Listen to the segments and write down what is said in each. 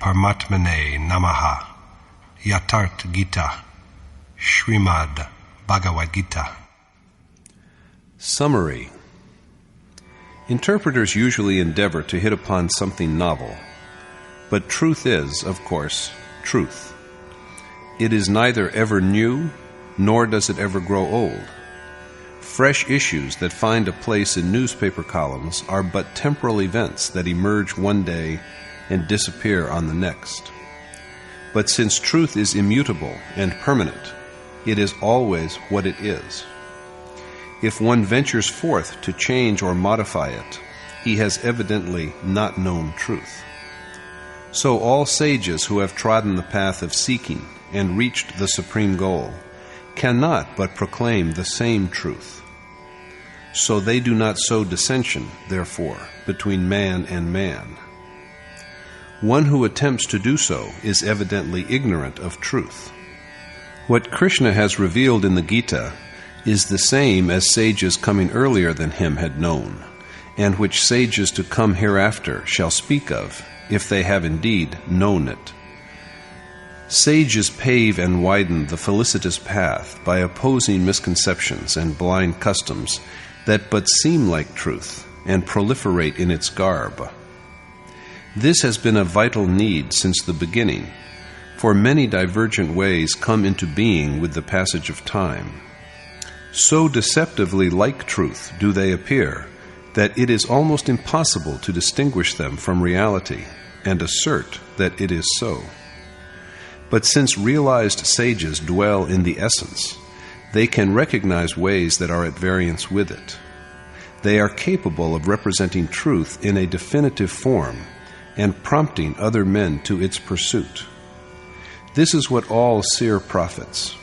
Paramatmane Namaha. Yatart Gita. Srimad Bhagavad Gita. Summary. Interpreters usually endeavor to hit upon something novel, but truth is, of course, truth. It is neither ever new, nor does it ever grow old. Fresh issues that find a place in newspaper columns are but temporal events that emerge one day and disappear on the next. But since truth is immutable and permanent, it is always what it is. If one ventures forth to change or modify it, he has evidently not known truth. So all sages who have trodden the path of seeking and reached the supreme goal cannot but proclaim the same truth. So they do not sow dissension, therefore, between man and man. One who attempts to do so is evidently ignorant of truth. What Krishna has revealed in the Gita is the same as sages coming earlier than him had known, and which sages to come hereafter shall speak of, if they have indeed known it. Sages pave and widen the felicitous path by opposing misconceptions and blind customs that but seem like truth and proliferate in its garb. This has been a vital need since the beginning, for many divergent ways come into being with the passage of time. So deceptively like truth do they appear that it is almost impossible to distinguish them from reality and assert that it is so. But since realized sages dwell in the essence, they can recognize ways that are at variance with it. They are capable of representing truth in a definitive form and prompting other men to its pursuit. This is what all seer prophets,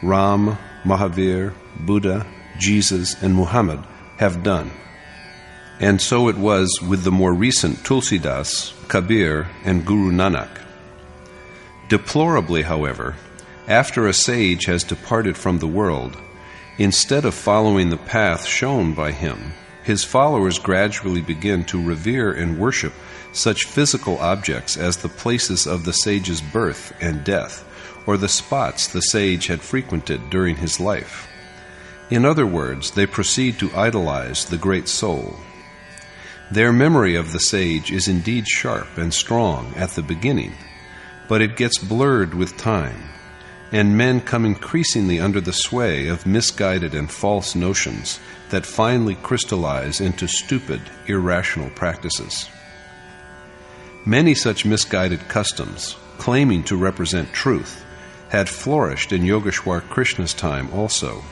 Ram, Mahavir, Buddha, Jesus, and Muhammad have done. And so it was with the more recent Tulsidas, Kabir, and Guru Nanak. Deplorably, however, after a sage has departed from the world, instead of following the path shown by him, his followers gradually begin to revere and worship such physical objects as the places of the sage's birth and death, or the spots the sage had frequented during his life. In other words, they proceed to idolize the great soul. Their memory of the sage is indeed sharp and strong at the beginning, but it gets blurred with time, and men come increasingly under the sway of misguided and false notions that finally crystallize into stupid, irrational practices. Many such misguided customs, claiming to represent truth, had flourished in Yogeshwar Krishna's time also.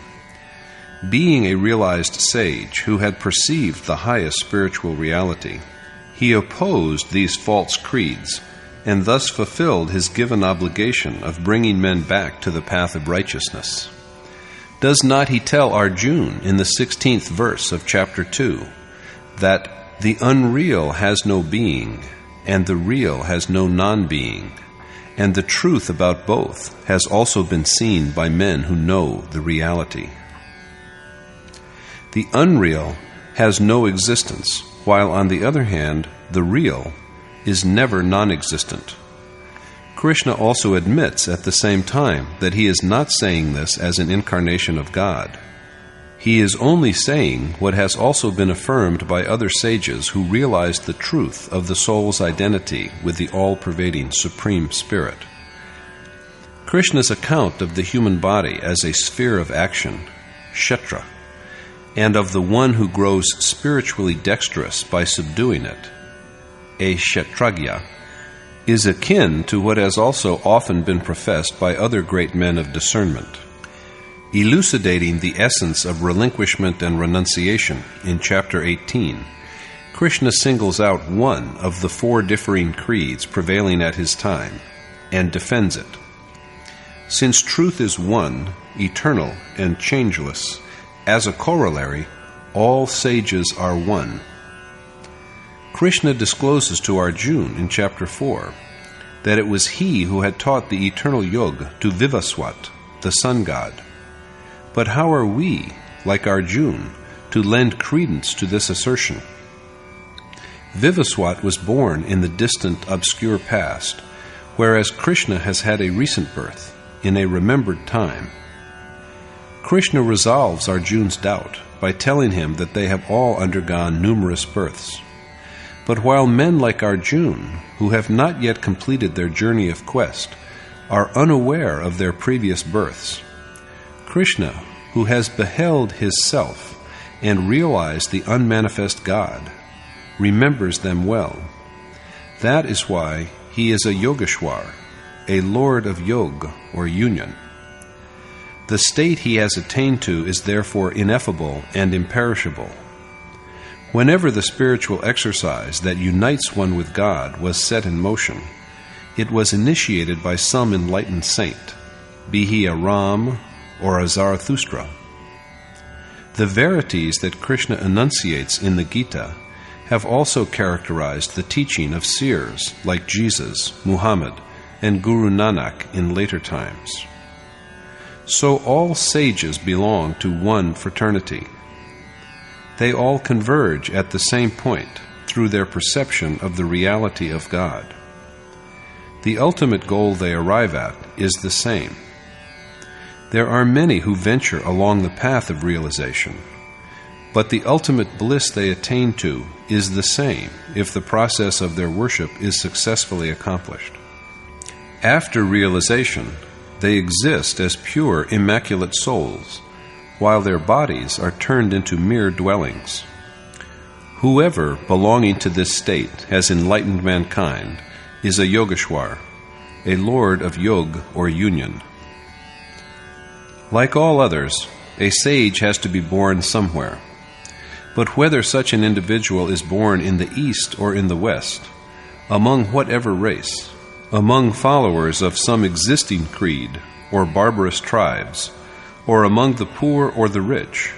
Being a realized sage who had perceived the highest spiritual reality, he opposed these false creeds and thus fulfilled his given obligation of bringing men back to the path of righteousness. Does not he tell Arjuna in the 16th verse of chapter 2 that the unreal has no being and the real has no non-being, and the truth about both has also been seen by men who know the reality? The unreal has no existence, while on the other hand, the real is never non-existent. Krishna also admits at the same time that he is not saying this as an incarnation of God. He is only saying what has also been affirmed by other sages who realized the truth of the soul's identity with the all-pervading Supreme Spirit. Krishna's account of the human body as a sphere of action, kshetra, and of the one who grows spiritually dexterous by subduing it, a kshetragya, is akin to what has also often been professed by other great men of discernment. Elucidating the essence of relinquishment and renunciation in chapter 18, Krishna singles out one of the 4 differing creeds prevailing at his time and defends it. Since truth is one, eternal, and changeless, as a corollary, all sages are one. Krishna discloses to Arjuna in chapter 4 that it was he who had taught the eternal yoga to Vivaswat, the sun god. But how are we, like Arjuna, to lend credence to this assertion? Vivaswat was born in the distant, obscure past, whereas Krishna has had a recent birth, in a remembered time. Krishna resolves Arjuna's doubt by telling him that they have all undergone numerous births. But while men like Arjuna, who have not yet completed their journey of quest, are unaware of their previous births, Krishna, who has beheld his self and realized the unmanifest God, remembers them well. That is why he is a Yogeshwar, a lord of yoga or union. The state he has attained to is therefore ineffable and imperishable. Whenever the spiritual exercise that unites one with God was set in motion, it was initiated by some enlightened saint, be he a Ram or a Zarathustra. The verities that Krishna enunciates in the Gita have also characterized the teaching of seers like Jesus, Muhammad, and Guru Nanak in later times. So all sages belong to one fraternity. They all converge at the same point through their perception of the reality of God. The ultimate goal they arrive at is the same. There are many who venture along the path of realization, but the ultimate bliss they attain to is the same if the process of their worship is successfully accomplished. After realization, they exist as pure, immaculate souls, while their bodies are turned into mere dwellings. Whoever belonging to this state has enlightened mankind is a Yogeshwar, a lord of yoga or union. Like all others, a sage has to be born somewhere. But whether such an individual is born in the East or in the West, among whatever race, among followers of some existing creed or barbarous tribes, or among the poor or the rich,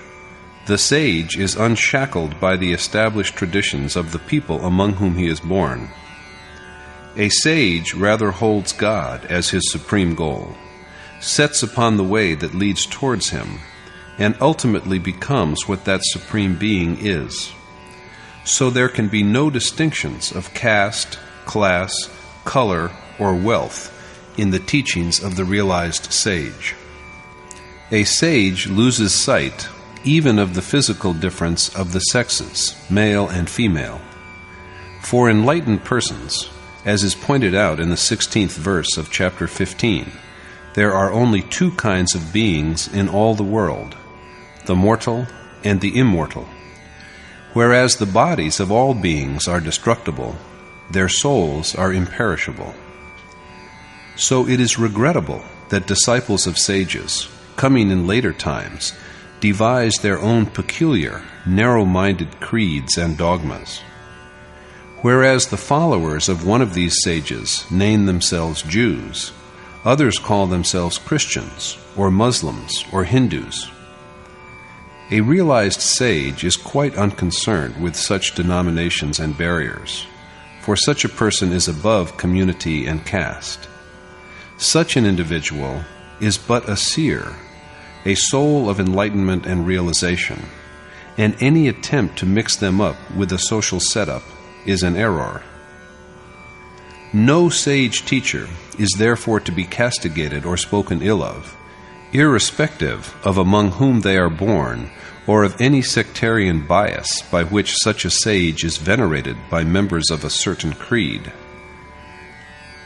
the sage is unshackled by the established traditions of the people among whom he is born. A sage rather holds God as his supreme goal, sets upon the way that leads towards him, and ultimately becomes what that supreme being is. So there can be no distinctions of caste, class, color, or wealth in the teachings of the realized sage. A sage loses sight even of the physical difference of the sexes, male and female. For enlightened persons, as is pointed out in the 16th verse of chapter 15, there are only two kinds of beings in all the world, the mortal and the immortal. Whereas the bodies of all beings are destructible, their souls are imperishable. So it is regrettable that disciples of sages, coming in later times, devise their own peculiar, narrow-minded creeds and dogmas. Whereas the followers of one of these sages name themselves Jews, others call themselves Christians, or Muslims, or Hindus. A realized sage is quite unconcerned with such denominations and barriers, for such a person is above community and caste. Such an individual is but a seer, a soul of enlightenment and realization, and any attempt to mix them up with a social setup is an error. No sage teacher is therefore to be castigated or spoken ill of, irrespective of among whom they are born or of any sectarian bias by which such a sage is venerated by members of a certain creed.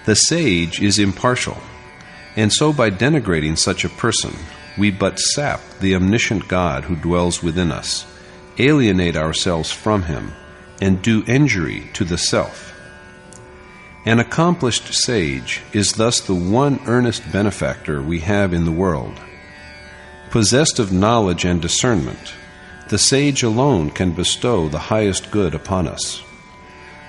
The sage is impartial, and so by denigrating such a person, we but sap the omniscient God who dwells within us, alienate ourselves from him, and do injury to the self. An accomplished sage is thus the one earnest benefactor we have in the world. Possessed of knowledge and discernment, the sage alone can bestow the highest good upon us.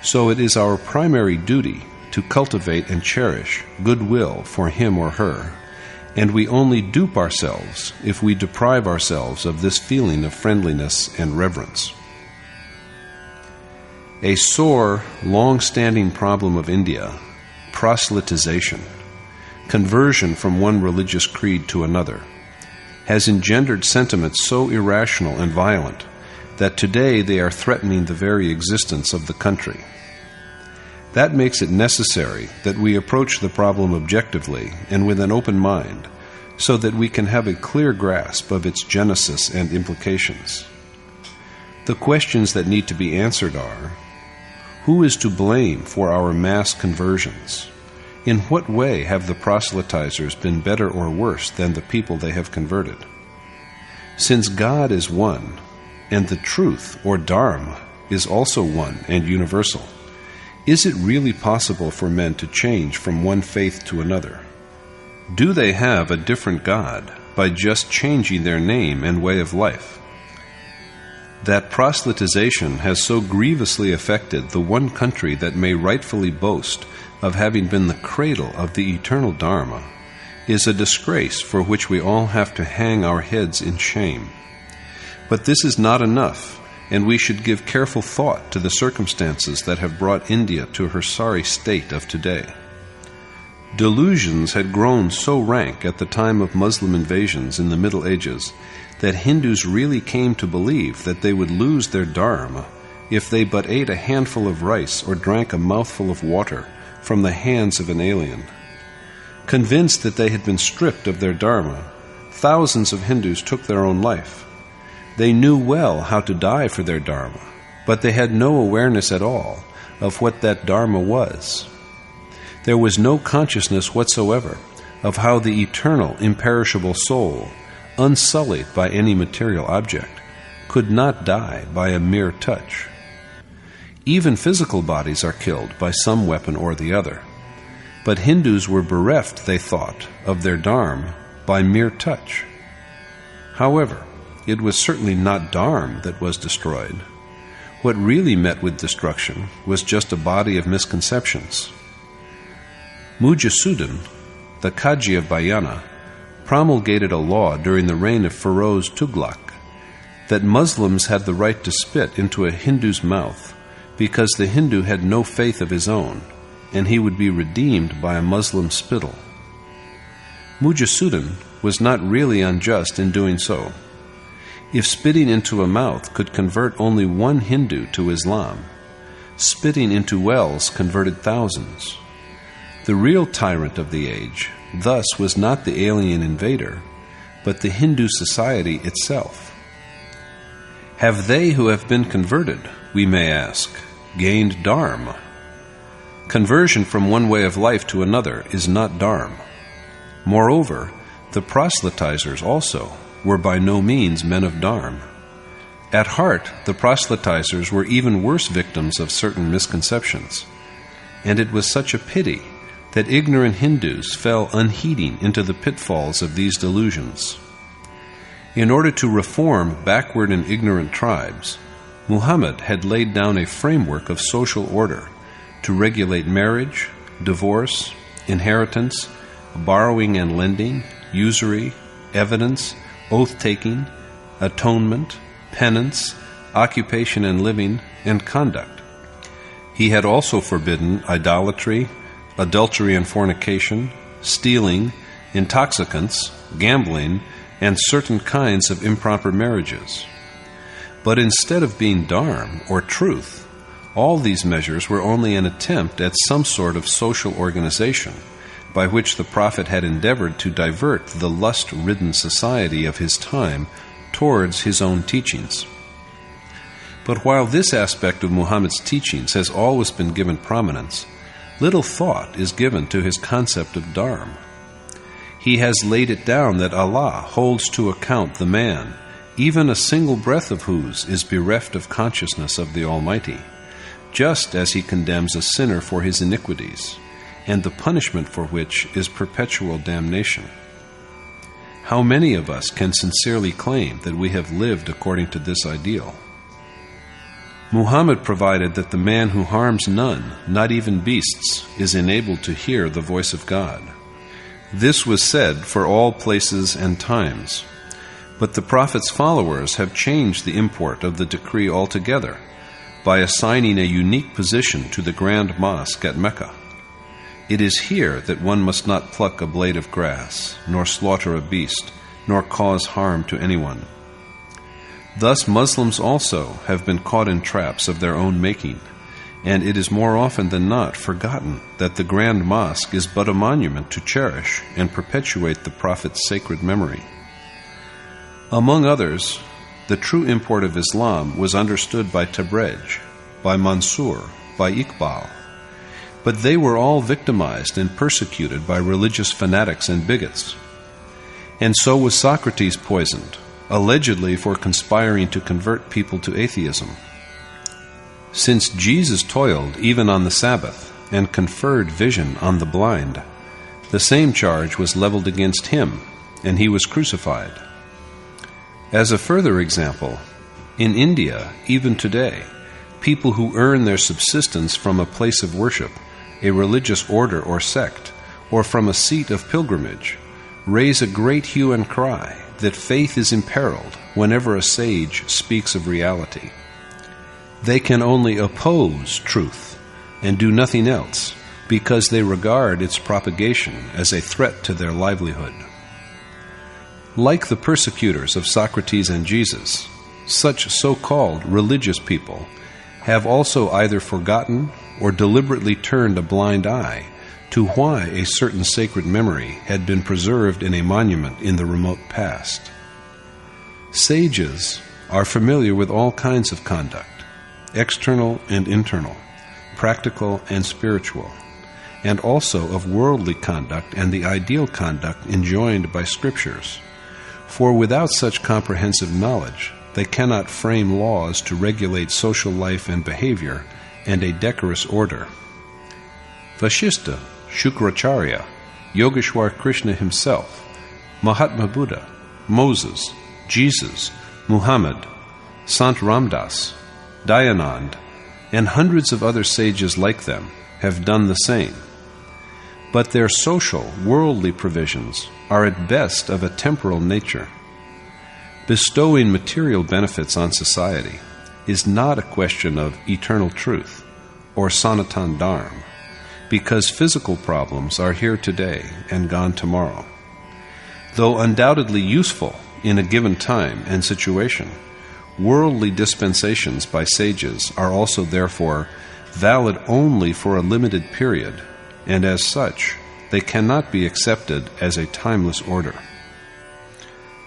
So it is our primary duty to cultivate and cherish goodwill for him or her, and we only dupe ourselves if we deprive ourselves of this feeling of friendliness and reverence. A sore, long-standing problem of India, proselytization, conversion from one religious creed to another, has engendered sentiments so irrational and violent that today they are threatening the very existence of the country. That makes it necessary that we approach the problem objectively and with an open mind, so that we can have a clear grasp of its genesis and implications. The questions that need to be answered are: who is to blame for our mass conversions? In what way have the proselytizers been better or worse than the people they have converted? Since God is one, and the truth, or Dharma, is also one and universal, is it really possible for men to change from one faith to another? Do they have a different God by just changing their name and way of life? That proselytization has so grievously affected the one country that may rightfully boast of having been the cradle of the eternal Dharma is a disgrace for which we all have to hang our heads in shame. But this is not enough, and we should give careful thought to the circumstances that have brought India to her sorry state of today. Delusions had grown so rank at the time of Muslim invasions in the Middle Ages that Hindus really came to believe that they would lose their Dharma if they but ate a handful of rice or drank a mouthful of water from the hands of an alien. Convinced that they had been stripped of their Dharma, thousands of Hindus took their own life. They knew well how to die for their Dharma, but they had no awareness at all of what that Dharma was. There was no consciousness whatsoever of how the eternal, imperishable soul, unsullied by any material object, could not die by a mere touch. Even physical bodies are killed by some weapon or the other. But Hindus were bereft, they thought, of their Dharma by mere touch. However, it was certainly not Dharma that was destroyed. What really met with destruction was just a body of misconceptions. Mujasuddin, the Kaji of Bayana, promulgated a law during the reign of Feroz Tughlaq that Muslims had the right to spit into a Hindu's mouth because the Hindu had no faith of his own, and he would be redeemed by a Muslim spittle. Mujasuddin was not really unjust in doing so. If spitting into a mouth could convert only one Hindu to Islam, spitting into wells converted thousands. The real tyrant of the age, thus, was not the alien invader, but the Hindu society itself. Have they who have been converted, we may ask, gained Dharma? Conversion from one way of life to another is not Dharma. Moreover, the proselytizers also were by no means men of Dharma. At heart, the proselytizers were even worse victims of certain misconceptions, and it was such a pity that ignorant Hindus fell unheeding into the pitfalls of these delusions. In order to reform backward and ignorant tribes, Muhammad had laid down a framework of social order to regulate marriage, divorce, inheritance, borrowing and lending, usury, evidence, oath-taking, atonement, penance, occupation and living, and conduct. He had also forbidden idolatry, adultery and fornication, stealing, intoxicants, gambling, and certain kinds of improper marriages. But instead of being Dharma, or truth, all these measures were only an attempt at some sort of social organization by which the Prophet had endeavored to divert the lust-ridden society of his time towards his own teachings. But while this aspect of Muhammad's teachings has always been given prominence, little thought is given to his concept of Dharma. He has laid it down that Allah holds to account the man, even a single breath of whose is bereft of consciousness of the Almighty, just as he condemns a sinner for his iniquities, and the punishment for which is perpetual damnation. How many of us can sincerely claim that we have lived according to this ideal? Muhammad provided that the man who harms none, not even beasts, is enabled to hear the voice of God. This was said for all places and times, but the Prophet's followers have changed the import of the decree altogether by assigning a unique position to the Grand Mosque at Mecca. It is here that one must not pluck a blade of grass, nor slaughter a beast, nor cause harm to anyone. Thus Muslims also have been caught in traps of their own making, and it is more often than not forgotten that the Grand Mosque is but a monument to cherish and perpetuate the Prophet's sacred memory. Among others, the true import of Islam was understood by Tabrej, by Mansur, by Iqbal, but they were all victimized and persecuted by religious fanatics and bigots. And so was Socrates poisoned, allegedly for conspiring to convert people to atheism. Since Jesus toiled even on the Sabbath and conferred vision on the blind, the same charge was leveled against him, and he was crucified. As a further example, in India, even today, people who earn their subsistence from a place of worship, a religious order or sect, or from a seat of pilgrimage, raise a great hue and cry that faith is imperiled whenever a sage speaks of reality. They can only oppose truth and do nothing else because they regard its propagation as a threat to their livelihood. Like the persecutors of Socrates and Jesus, such so-called religious people have also either forgotten or deliberately turned a blind eye to why a certain sacred memory had been preserved in a monument in the remote past. Sages are familiar with all kinds of conduct, external and internal, practical and spiritual, and also of worldly conduct and the ideal conduct enjoined by scriptures. For without such comprehensive knowledge, they cannot frame laws to regulate social life and behavior and a decorous order. Vashishta, Shukracharya, Yogeshwar Krishna himself, Mahatma Buddha, Moses, Jesus, Muhammad, Sant Ramdas, Dayanand, and hundreds of other sages like them have done the same. But their social, worldly provisions are at best of a temporal nature. Bestowing material benefits on society is not a question of eternal truth or Sanatan Dharma, because physical problems are here today and gone tomorrow. Though undoubtedly useful in a given time and situation, worldly dispensations by sages are also therefore valid only for a limited period, and as such, they cannot be accepted as a timeless order.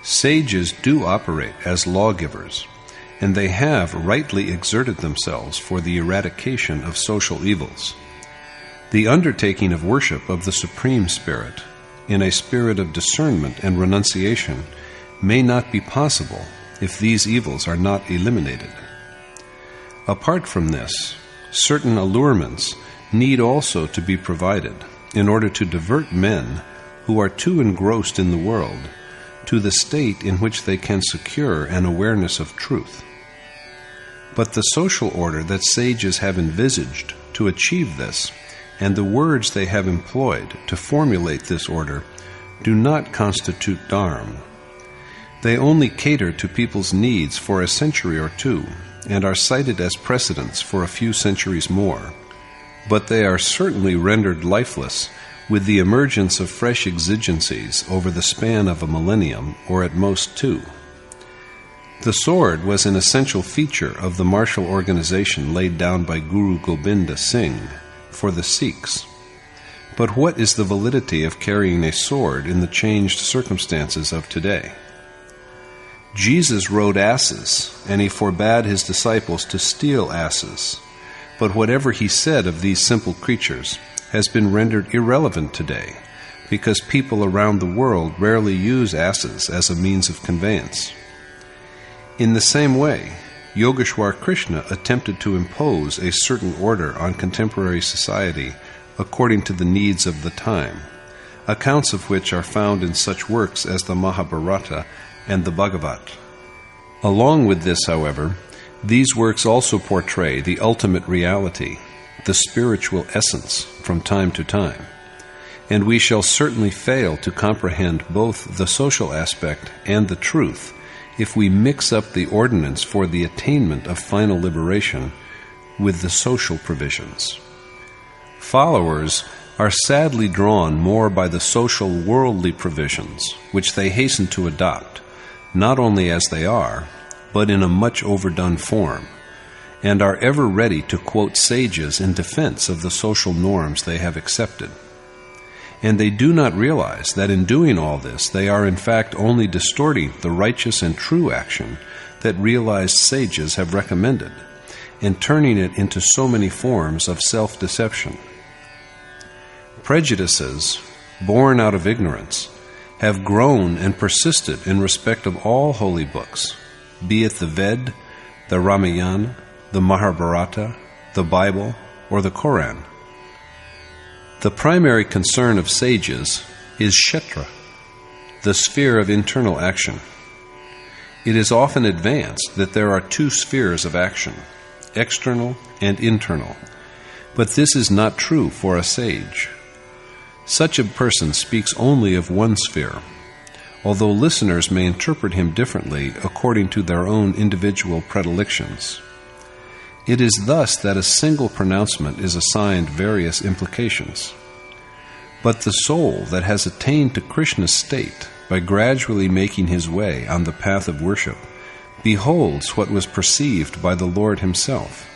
Sages do operate as lawgivers, and they have rightly exerted themselves for the eradication of social evils. The undertaking of worship of the Supreme Spirit, in a spirit of discernment and renunciation, may not be possible if these evils are not eliminated. Apart from this, certain allurements need also to be provided in order to divert men who are too engrossed in the world to the state in which they can secure an awareness of truth. But the social order that sages have envisaged to achieve this, and the words they have employed to formulate this order, do not constitute dharma. They only cater to people's needs for a century or two, and are cited as precedents for a few centuries more. But they are certainly rendered lifeless with the emergence of fresh exigencies over the span of a millennium, or at most two. The sword was an essential feature of the martial organization laid down by Guru Gobind Singh for the Sikhs. But what is the validity of carrying a sword in the changed circumstances of today? Jesus rode asses, and he forbade his disciples to steal asses. But whatever he said of these simple creatures has been rendered irrelevant today, because people around the world rarely use asses as a means of conveyance. In the same way, Yogeshwar Krishna attempted to impose a certain order on contemporary society according to the needs of the time, accounts of which are found in such works as the Mahabharata and the Bhagavad. Along with this, however, these works also portray the ultimate reality, the spiritual essence, from time to time, and we shall certainly fail to comprehend both the social aspect and the truth if we mix up the ordinance for the attainment of final liberation with the social provisions. Followers are sadly drawn more by the social worldly provisions, which they hasten to adopt, not only as they are, but in a much overdone form, and are ever ready to quote sages in defense of the social norms they have accepted. And they do not realize that in doing all this, they are in fact only distorting the righteous and true action that realized sages have recommended, and turning it into so many forms of self-deception. Prejudices, born out of ignorance, have grown and persisted in respect of all holy books, be it the Ved, the Ramayana, the Mahabharata, the Bible, or the Koran. The primary concern of sages is kshetra, the sphere of internal action. It is often advanced that there are two spheres of action, external and internal, but this is not true for a sage. Such a person speaks only of one sphere, although listeners may interpret him differently according to their own individual predilections. It is thus that a single pronouncement is assigned various implications. But the soul that has attained to Krishna's state by gradually making his way on the path of worship beholds what was perceived by the Lord himself.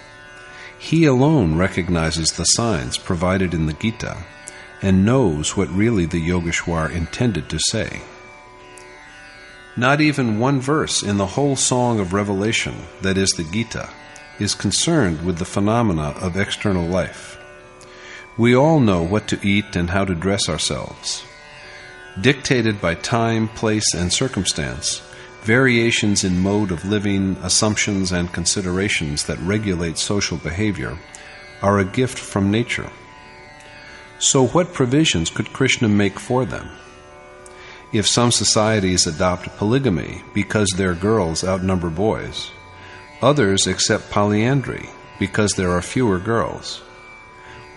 He alone recognizes the signs provided in the Gita and knows what really the Yogeshwar intended to say. Not even one verse in the whole Song of Revelation, that is the Gita, is concerned with the phenomena of external life. We all know what to eat and how to dress ourselves. Dictated by time, place, and circumstance, variations in mode of living, assumptions, and considerations that regulate social behavior are a gift from nature. So what provisions could Krishna make for them? If some societies adopt polygamy because their girls outnumber boys, others accept polyandry because there are fewer girls,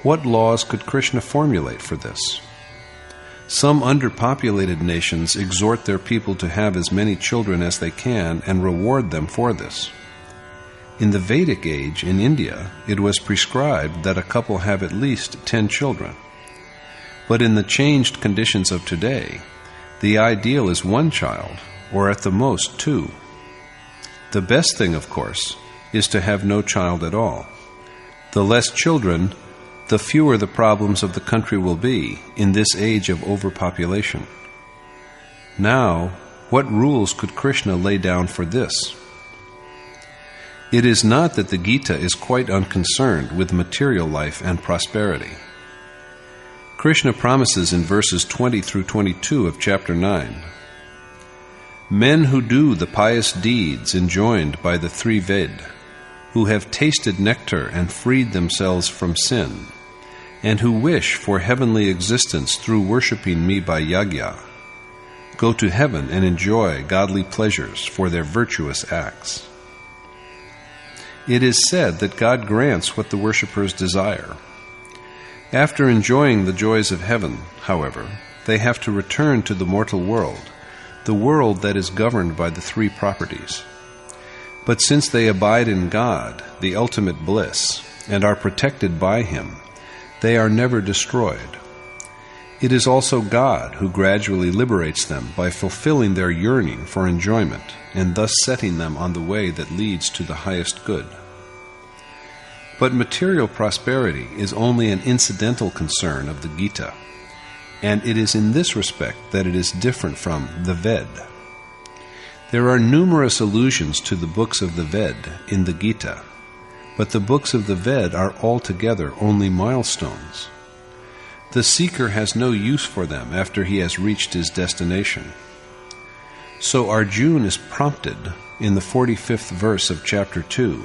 what laws could Krishna formulate for this? Some underpopulated nations exhort their people to have as many children as they can and reward them for this. In the Vedic age in India, it was prescribed that a couple have at least 10 children. But in the changed conditions of today, the ideal is 1 child, or at the most 2. The best thing, of course, is to have no child at all. The less children, the fewer the problems of the country will be in this age of overpopulation. Now, what rules could Krishna lay down for this? It is not that the Gita is quite unconcerned with material life and prosperity. Krishna promises in verses 20 through 22 of chapter 9, "Men who do the pious deeds enjoined by the 3 Ved, who have tasted nectar and freed themselves from sin, and who wish for heavenly existence through worshipping me by Yagya, go to heaven and enjoy godly pleasures for their virtuous acts." It is said that God grants what the worshippers desire. After enjoying the joys of heaven, however, they have to return to the mortal world, the world that is governed by the 3 properties. But since they abide in God, the ultimate bliss, and are protected by Him, they are never destroyed. It is also God who gradually liberates them by fulfilling their yearning for enjoyment, and thus setting them on the way that leads to the highest good. But material prosperity is only an incidental concern of the Gita, and it is in this respect that it is different from the Ved. There are numerous allusions to the books of the Ved in the Gita, but the books of the Ved are altogether only milestones. The seeker has no use for them after he has reached his destination. So Arjuna is prompted in the 45th verse of chapter 2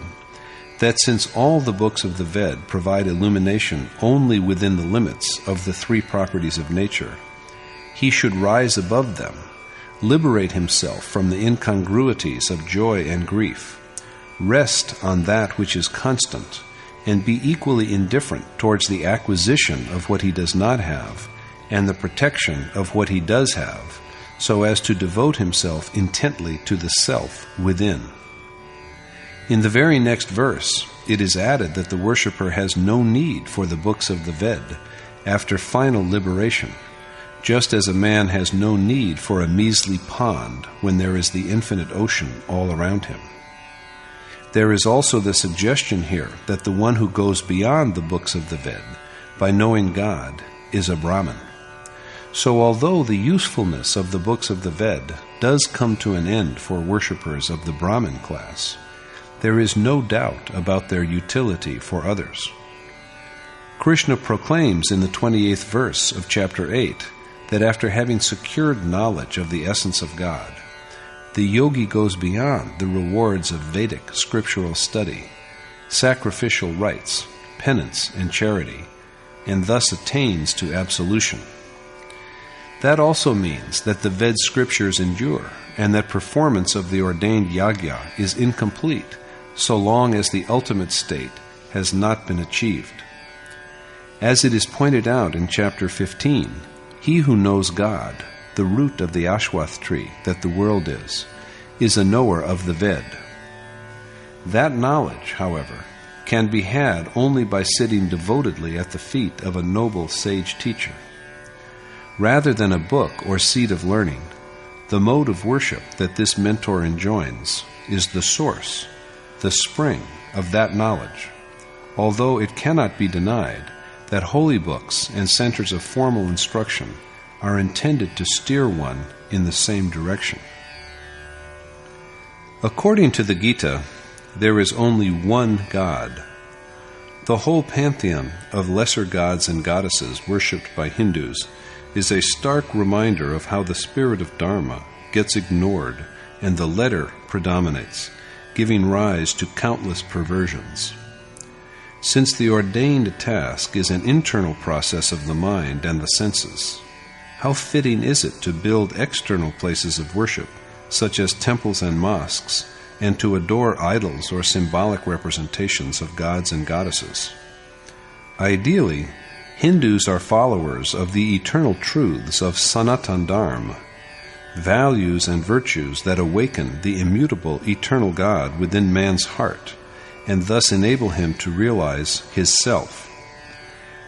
that since all the books of the Ved provide illumination only within the limits of the 3 properties of nature, he should rise above them, liberate himself from the incongruities of joy and grief, rest on that which is constant, and be equally indifferent towards the acquisition of what he does not have and the protection of what he does have, so as to devote himself intently to the self within. In the very next verse, it is added that the worshipper has no need for the books of the Ved after final liberation, just as a man has no need for a measly pond when there is the infinite ocean all around him. There is also the suggestion here that the one who goes beyond the books of the Ved by knowing God is a Brahmin. So although the usefulness of the books of the Ved does come to an end for worshippers of the Brahmin class, there is no doubt about their utility for others. Krishna proclaims in the 28th verse of chapter 8 that after having secured knowledge of the essence of God, the yogi goes beyond the rewards of Vedic scriptural study, sacrificial rites, penance, and charity, and thus attains to absolution. That also means that the Ved scriptures endure, and that performance of the ordained Yagya is incomplete so long as the ultimate state has not been achieved. As it is pointed out in chapter 15, he who knows God, the root of the Ashwath tree that the world is a knower of the Ved. That knowledge, however, can be had only by sitting devotedly at the feet of a noble sage teacher. Rather than a book or seat of learning, the mode of worship that this mentor enjoins is the source, the spring of that knowledge, although it cannot be denied that holy books and centers of formal instruction are intended to steer one in the same direction. According to the Gita, there is only one God. The whole pantheon of lesser gods and goddesses worshipped by Hindus is a stark reminder of how the spirit of Dharma gets ignored and the letter predominates, giving rise to countless perversions. Since the ordained task is an internal process of the mind and the senses, how fitting is it to build external places of worship, such as temples and mosques, and to adore idols or symbolic representations of gods and goddesses? Ideally, Hindus are followers of the eternal truths of Sanatan Dharma, values and virtues that awaken the immutable eternal God within man's heart, and thus enable him to realize his self.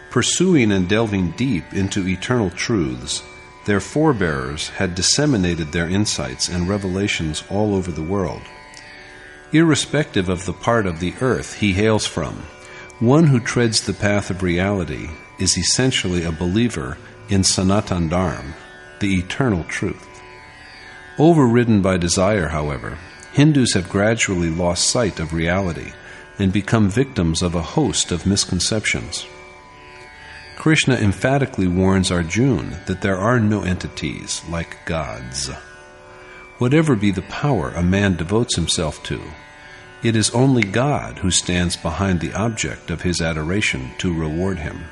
Pursuing and delving deep into eternal truths, their forebears had disseminated their insights and revelations all over the world. Irrespective of the part of the earth he hails from, one who treads the path of reality is essentially a believer in Sanatan Dharma, the eternal truth. Overridden by desire, however, Hindus have gradually lost sight of reality and become victims of a host of misconceptions. Krishna emphatically warns Arjuna that there are no entities like gods. Whatever be the power a man devotes himself to, it is only God who stands behind the object of his adoration to reward him.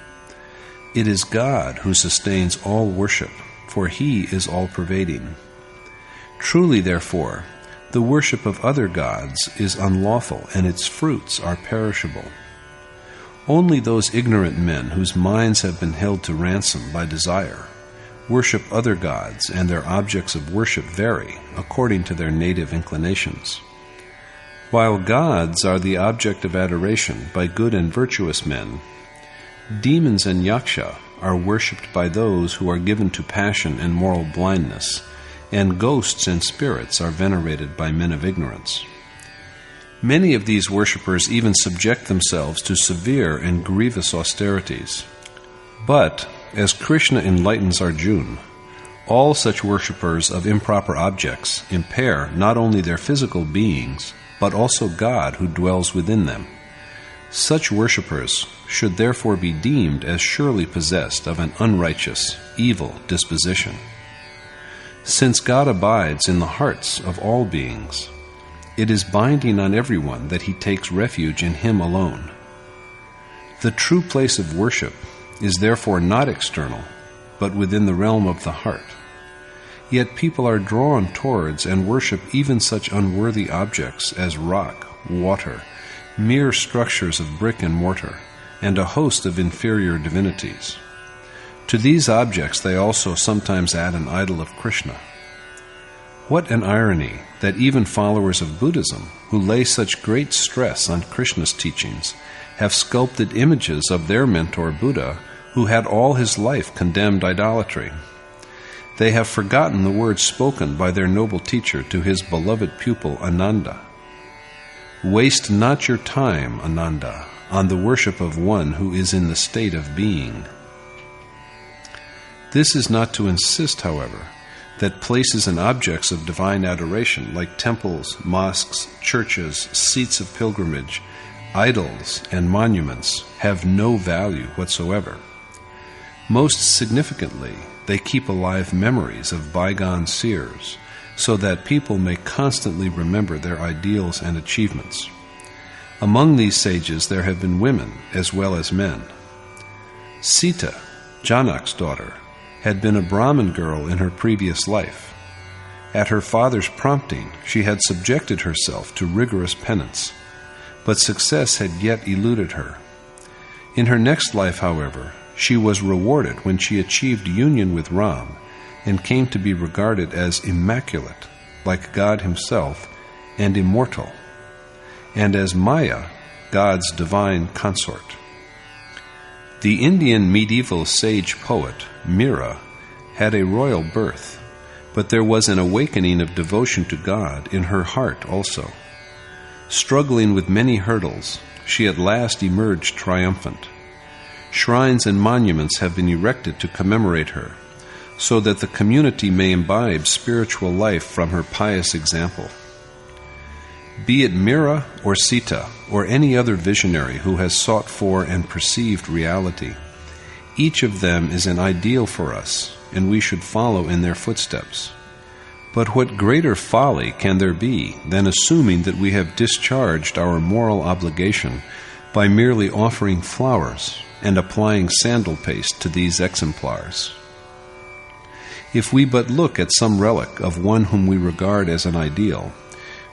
It is God who sustains all worship, for he is all-pervading. Truly, therefore, the worship of other gods is unlawful, and its fruits are perishable. Only those ignorant men whose minds have been held to ransom by desire worship other gods, and their objects of worship vary according to their native inclinations. While gods are the object of adoration by good and virtuous men, demons and yaksha are worshipped by those who are given to passion and moral blindness, and ghosts and spirits are venerated by men of ignorance. Many of these worshippers even subject themselves to severe and grievous austerities. But, as Krishna enlightens Arjuna, all such worshippers of improper objects impair not only their physical beings, but also God who dwells within them. Such worshippers should therefore be deemed as surely possessed of an unrighteous, evil disposition. Since God abides in the hearts of all beings, it is binding on everyone that he takes refuge in him alone. The true place of worship is therefore not external, but within the realm of the heart. Yet people are drawn towards and worship even such unworthy objects as rock, water, mere structures of brick and mortar, and a host of inferior divinities. To these objects they also sometimes add an idol of Krishna. What an irony that even followers of Buddhism, who lay such great stress on Krishna's teachings, have sculpted images of their mentor Buddha, who had all his life condemned idolatry. They have forgotten the words spoken by their noble teacher to his beloved pupil Ananda. Waste not your time, Ananda, on the worship of one who is in the state of being. This is not to insist, however, that places and objects of divine adoration, like temples, mosques, churches, seats of pilgrimage, idols, and monuments, have no value whatsoever. Most significantly, they keep alive memories of bygone seers, so that people may constantly remember their ideals and achievements. Among these sages there have been women as well as men. Sita, Janak's daughter, had been a Brahmin girl in her previous life. At her father's prompting, she had subjected herself to rigorous penance, but success had yet eluded her. In her next life, however, she was rewarded when she achieved union with Ram and came to be regarded as immaculate, like God himself, and immortal, and as Maya, God's divine consort. The Indian medieval sage poet, Mira, had a royal birth, but there was an awakening of devotion to God in her heart also. Struggling with many hurdles, she at last emerged triumphant. Shrines and monuments have been erected to commemorate her, so that the community may imbibe spiritual life from her pious example. Be it Mira or Sita or any other visionary who has sought for and perceived reality, each of them is an ideal for us, and we should follow in their footsteps. But what greater folly can there be than assuming that we have discharged our moral obligation by merely offering flowers and applying sandal paste to these exemplars? If we but look at some relic of one whom we regard as an ideal,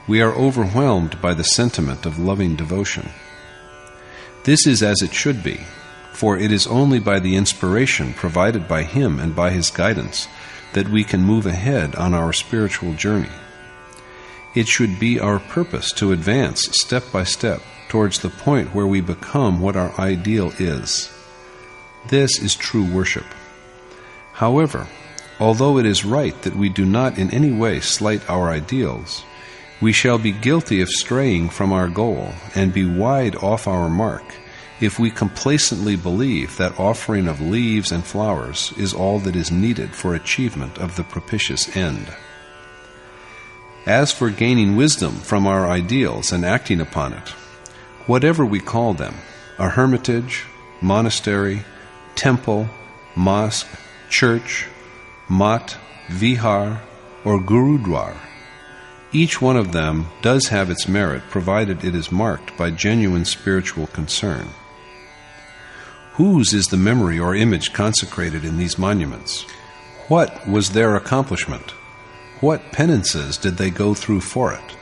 we are overwhelmed by the sentiment of loving devotion. This is as it should be, for it is only by the inspiration provided by him and by his guidance that we can move ahead on our spiritual journey. It should be our purpose to advance step by step towards the point where we become what our ideal is. This is true worship. However, although it is right that we do not in any way slight our ideals, we shall be guilty of straying from our goal and be wide off our mark if we complacently believe that offering of leaves and flowers is all that is needed for achievement of the propitious end. As for gaining wisdom from our ideals and acting upon it, whatever we call them, a hermitage, monastery, temple, mosque, church, mat, vihar, or gurudwar, each one of them does have its merit provided it is marked by genuine spiritual concern. Whose is the memory or image consecrated in these monuments? What was their accomplishment? What penances did they go through for it?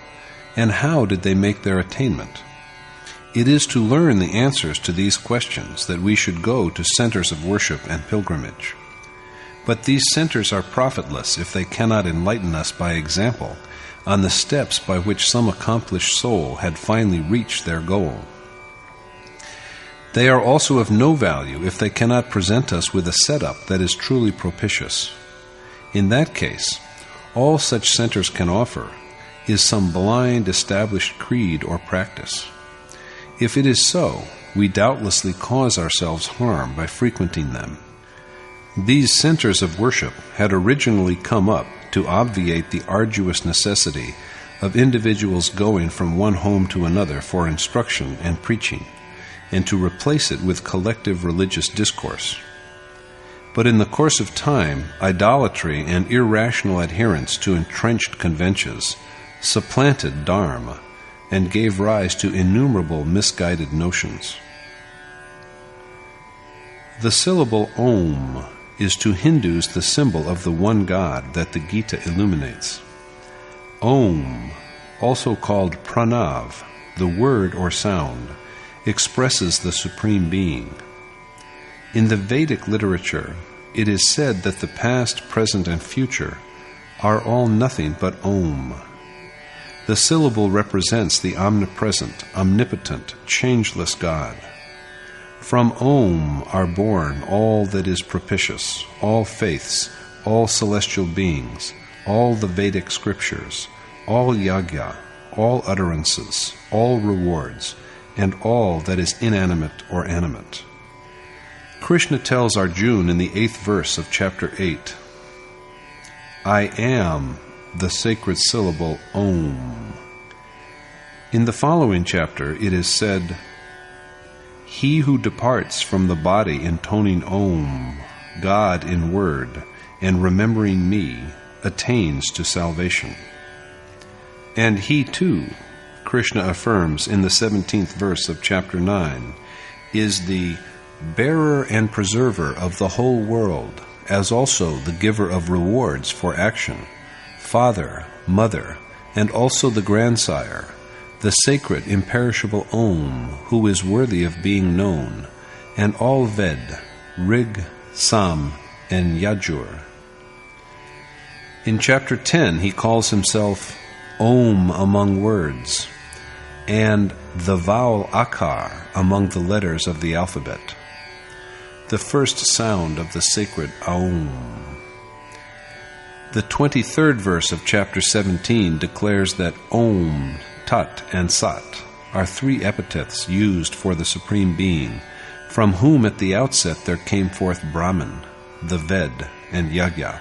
And how did they make their attainment? It is to learn the answers to these questions that we should go to centers of worship and pilgrimage. But these centers are profitless if they cannot enlighten us by example on the steps by which some accomplished soul had finally reached their goal. They are also of no value if they cannot present us with a setup that is truly propitious. In that case, all such centers can offer is some blind established creed or practice. If it is so, we doubtlessly cause ourselves harm by frequenting them. These centers of worship had originally come up to obviate the arduous necessity of individuals going from one home to another for instruction and preaching, and to replace it with collective religious discourse. But in the course of time, idolatry and irrational adherence to entrenched conventions supplanted Dharma and gave rise to innumerable misguided notions. The syllable Om is to Hindus the symbol of the one God that the Gita illuminates. Om, also called Pranav, the word or sound, expresses the Supreme Being. In the Vedic literature, it is said that the past, present, and future are all nothing but Om. The syllable represents the omnipresent, omnipotent, changeless God. From Om are born all that is propitious, all faiths, all celestial beings, all the Vedic scriptures, all Yagya, all utterances, all rewards, and all that is inanimate or animate. Krishna tells Arjuna in the 8th verse of chapter 8, I am the sacred syllable Om. In the following chapter it is said, He who departs from the body intoning Om, God in word, and remembering me, attains to salvation. And he too, Krishna affirms in the 17th verse of chapter 9, is the bearer and preserver of the whole world, as also the giver of rewards for action, father, mother, and also the grandsire, the sacred imperishable Om, who is worthy of being known, and all Ved, Rig, Sam, and Yajur. In chapter 10 he calls himself Om among words, and the vowel Akar among the letters of the alphabet, the first sound of the sacred Aum. The 23rd verse of chapter 17 declares that Om, Tat, and Sat are 3 epithets used for the Supreme Being, from whom at the outset there came forth Brahman, the Ved, and Yagya.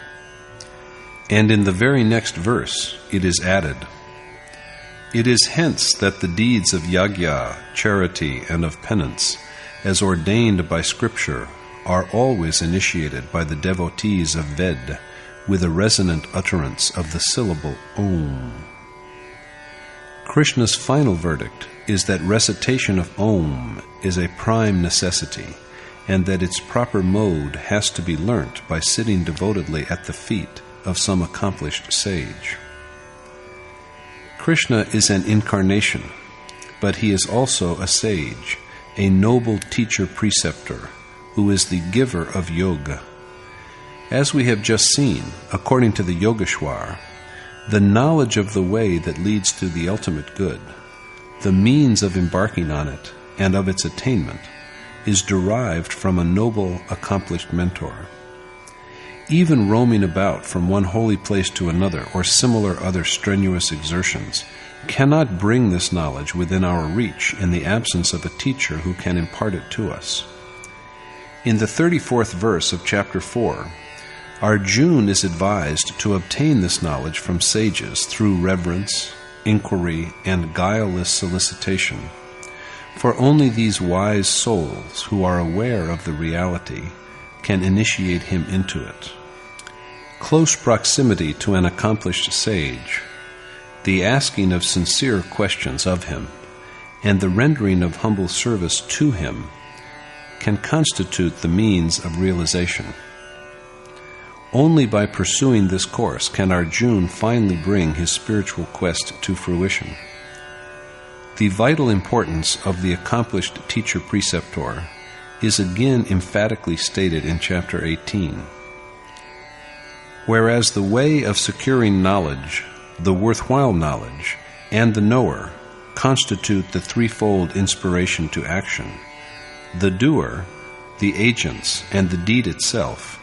And in the very next verse it is added, It is hence that the deeds of Yagya, charity, and of penance, as ordained by Scripture, are always initiated by the devotees of Ved with a resonant utterance of the syllable Om. Krishna's final verdict is that recitation of Om is a prime necessity, and that its proper mode has to be learnt by sitting devotedly at the feet of some accomplished sage. Krishna is an incarnation, but he is also a sage, a noble teacher-preceptor, who is the giver of yoga. As we have just seen, according to the Yogeshwar, the knowledge of the way that leads to the ultimate good, the means of embarking on it, and of its attainment, is derived from a noble, accomplished mentor. Even roaming about from one holy place to another, or similar other strenuous exertions, cannot bring this knowledge within our reach in the absence of a teacher who can impart it to us. In the 34th verse of chapter 4, Arjuna is advised to obtain this knowledge from sages through reverence, inquiry, and guileless solicitation, for only these wise souls who are aware of the reality can initiate him into it. Close proximity to an accomplished sage, the asking of sincere questions of him, and the rendering of humble service to him can constitute the means of realization. Only by pursuing this course can Arjuna finally bring his spiritual quest to fruition. The vital importance of the accomplished teacher-preceptor is again emphatically stated in chapter 18. Whereas the way of securing knowledge, the worthwhile knowledge, and the knower constitute the threefold inspiration to action, the doer, the agents, and the deed itself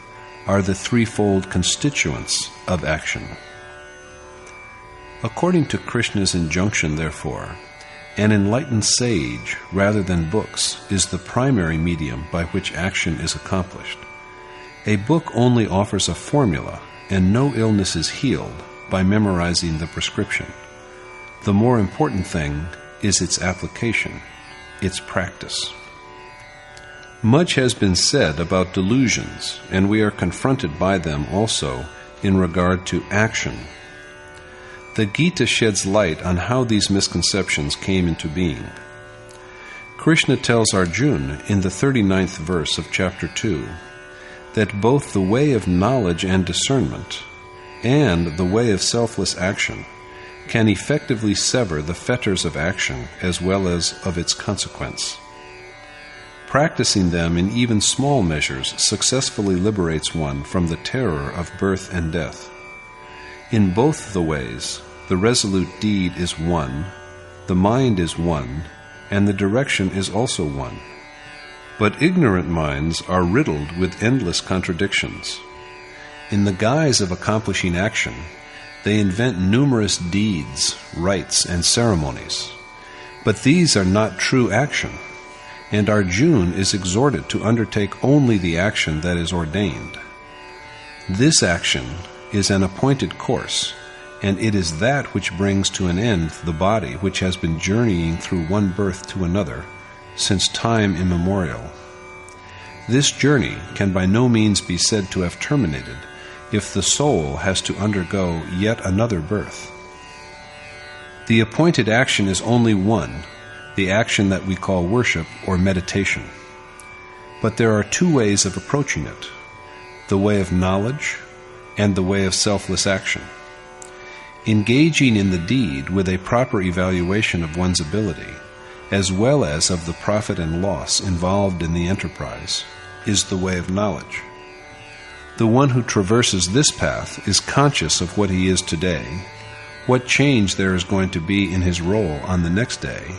are the threefold constituents of action. According to Krishna's injunction, therefore, an enlightened sage, rather than books, is the primary medium by which action is accomplished. A book only offers a formula, and no illness is healed by memorizing the prescription. The more important thing is its application, its practice. Much has been said about delusions, and we are confronted by them also in regard to action. The Gita sheds light on how these misconceptions came into being. Krishna tells Arjuna in the 39th verse of chapter 2 that both the way of knowledge and discernment and the way of selfless action can effectively sever the fetters of action as well as of its consequence. Practicing them in even small measures successfully liberates one from the terror of birth and death. In both the ways, the resolute deed is one, the mind is one, and the direction is also one. But ignorant minds are riddled with endless contradictions. In the guise of accomplishing action, They invent numerous deeds, rites, and ceremonies. But these are not true action, and Arjuna is exhorted to undertake only the action that is ordained. This action is an appointed course, and it is that which brings to an end the body which has been journeying through one birth to another since time immemorial. This journey can by no means be said to have terminated if the soul has to undergo yet another birth. The appointed action is only one, the action that we call worship or meditation. But there are two ways of approaching it, the way of knowledge and the way of selfless action. Engaging in the deed with a proper evaluation of one's ability, as well as of the profit and loss involved in the enterprise, is the way of knowledge. The one who traverses this path is conscious of what he is today, what change there is going to be in his role on the next day,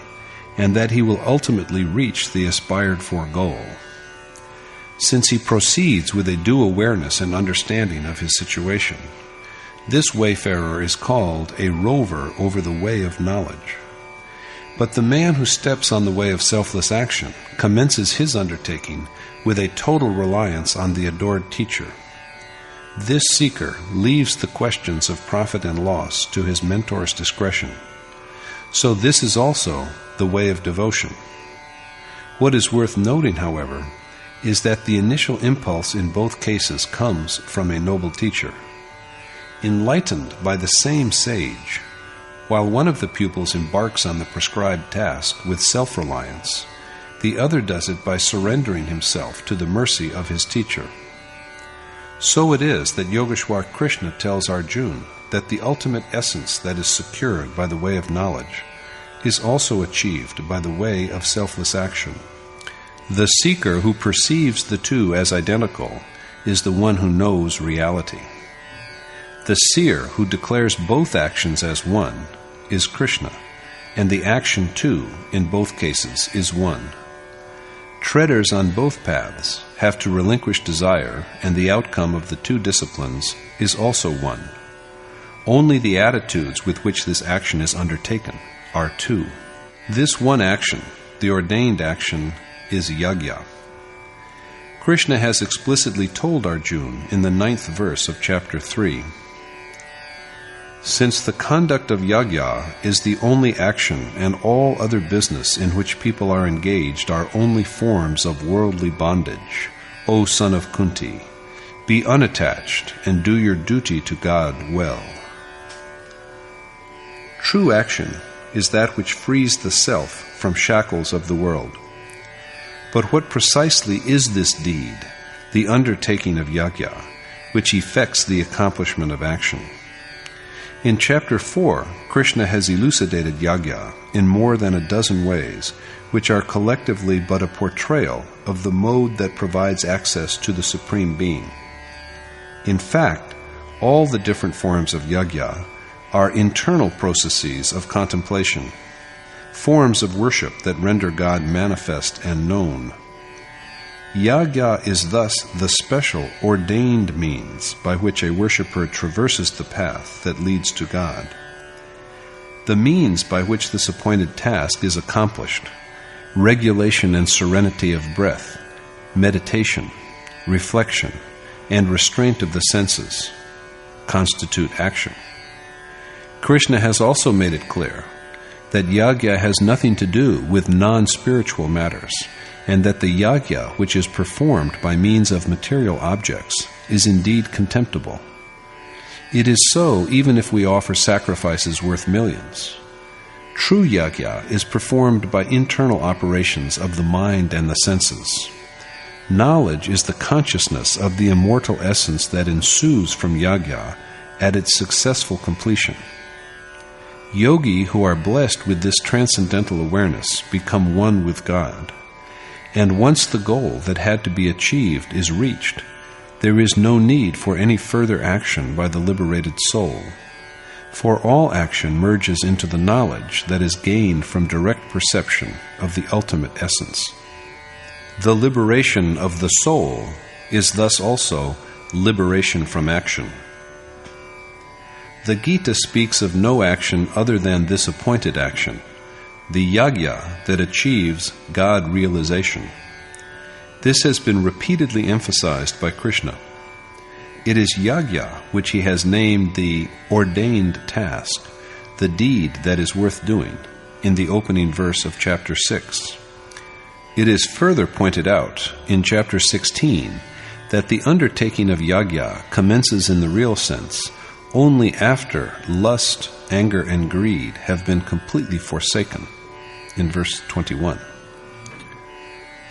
and that he will ultimately reach the aspired-for goal. Since he proceeds with a due awareness and understanding of his situation, this wayfarer is called a rover over the way of knowledge. But the man who steps on the way of selfless action commences his undertaking with a total reliance on the adored teacher. This seeker leaves the questions of profit and loss to his mentor's discretion. So this is also the way of devotion. What is worth noting, however, is that the initial impulse in both cases comes from a noble teacher. Enlightened by the same sage, while one of the pupils embarks on the prescribed task with self-reliance, the other does it by surrendering himself to the mercy of his teacher. So it is that Yogeshwar Krishna tells Arjuna that the ultimate essence that is secured by the way of knowledge is also achieved by the way of selfless action. The seeker who perceives the two as identical is the one who knows reality. The seer who declares both actions as one is Krishna, and the action too, in both cases, is one. Treaders on both paths have to relinquish desire, and the outcome of the two disciplines is also one. Only the attitudes with which this action is undertaken are two. This one action, the ordained action, is Yagya. Krishna has explicitly told Arjuna in the 9th verse of chapter 3, "Since the conduct of Yagya is the only action and all other business in which people are engaged are only forms of worldly bondage, O son of Kunti, be unattached and do your duty to God well." True action is that which frees the self from shackles of the world. But what precisely is this deed, the undertaking of Yagya, which effects the accomplishment of action? In chapter 4, Krishna has elucidated Yagya in more than a dozen ways, which are collectively but a portrayal of the mode that provides access to the Supreme Being. In fact, all the different forms of Yagya are internal processes of contemplation, forms of worship that render God manifest and known. Yagya is thus the special, ordained means by which a worshipper traverses the path that leads to God. The means by which this appointed task is accomplished, regulation and serenity of breath, meditation, reflection, and restraint of the senses, constitute action. Krishna has also made it clear that Yagya has nothing to do with non-spiritual matters, and that the Yagya which is performed by means of material objects is indeed contemptible. It is so even if we offer sacrifices worth millions. True Yagya is performed by internal operations of the mind and the senses. Knowledge is the consciousness of the immortal essence that ensues from Yagya at its successful completion. Yogi who are blessed with this transcendental awareness become one with God. And once the goal that had to be achieved is reached, there is no need for any further action by the liberated soul, for all action merges into the knowledge that is gained from direct perception of the ultimate essence. The liberation of the soul is thus also liberation from action. the Gita speaks of no action other than this appointed action, the Yagya that achieves God realization. This has been repeatedly emphasized by Krishna. It is Yagya which he has named the ordained task, the deed that is worth doing, in the opening verse of chapter 6. It is further pointed out in chapter 16 that the undertaking of Yagya commences in the real sense only after lust, anger, and greed have been completely forsaken, in verse 21.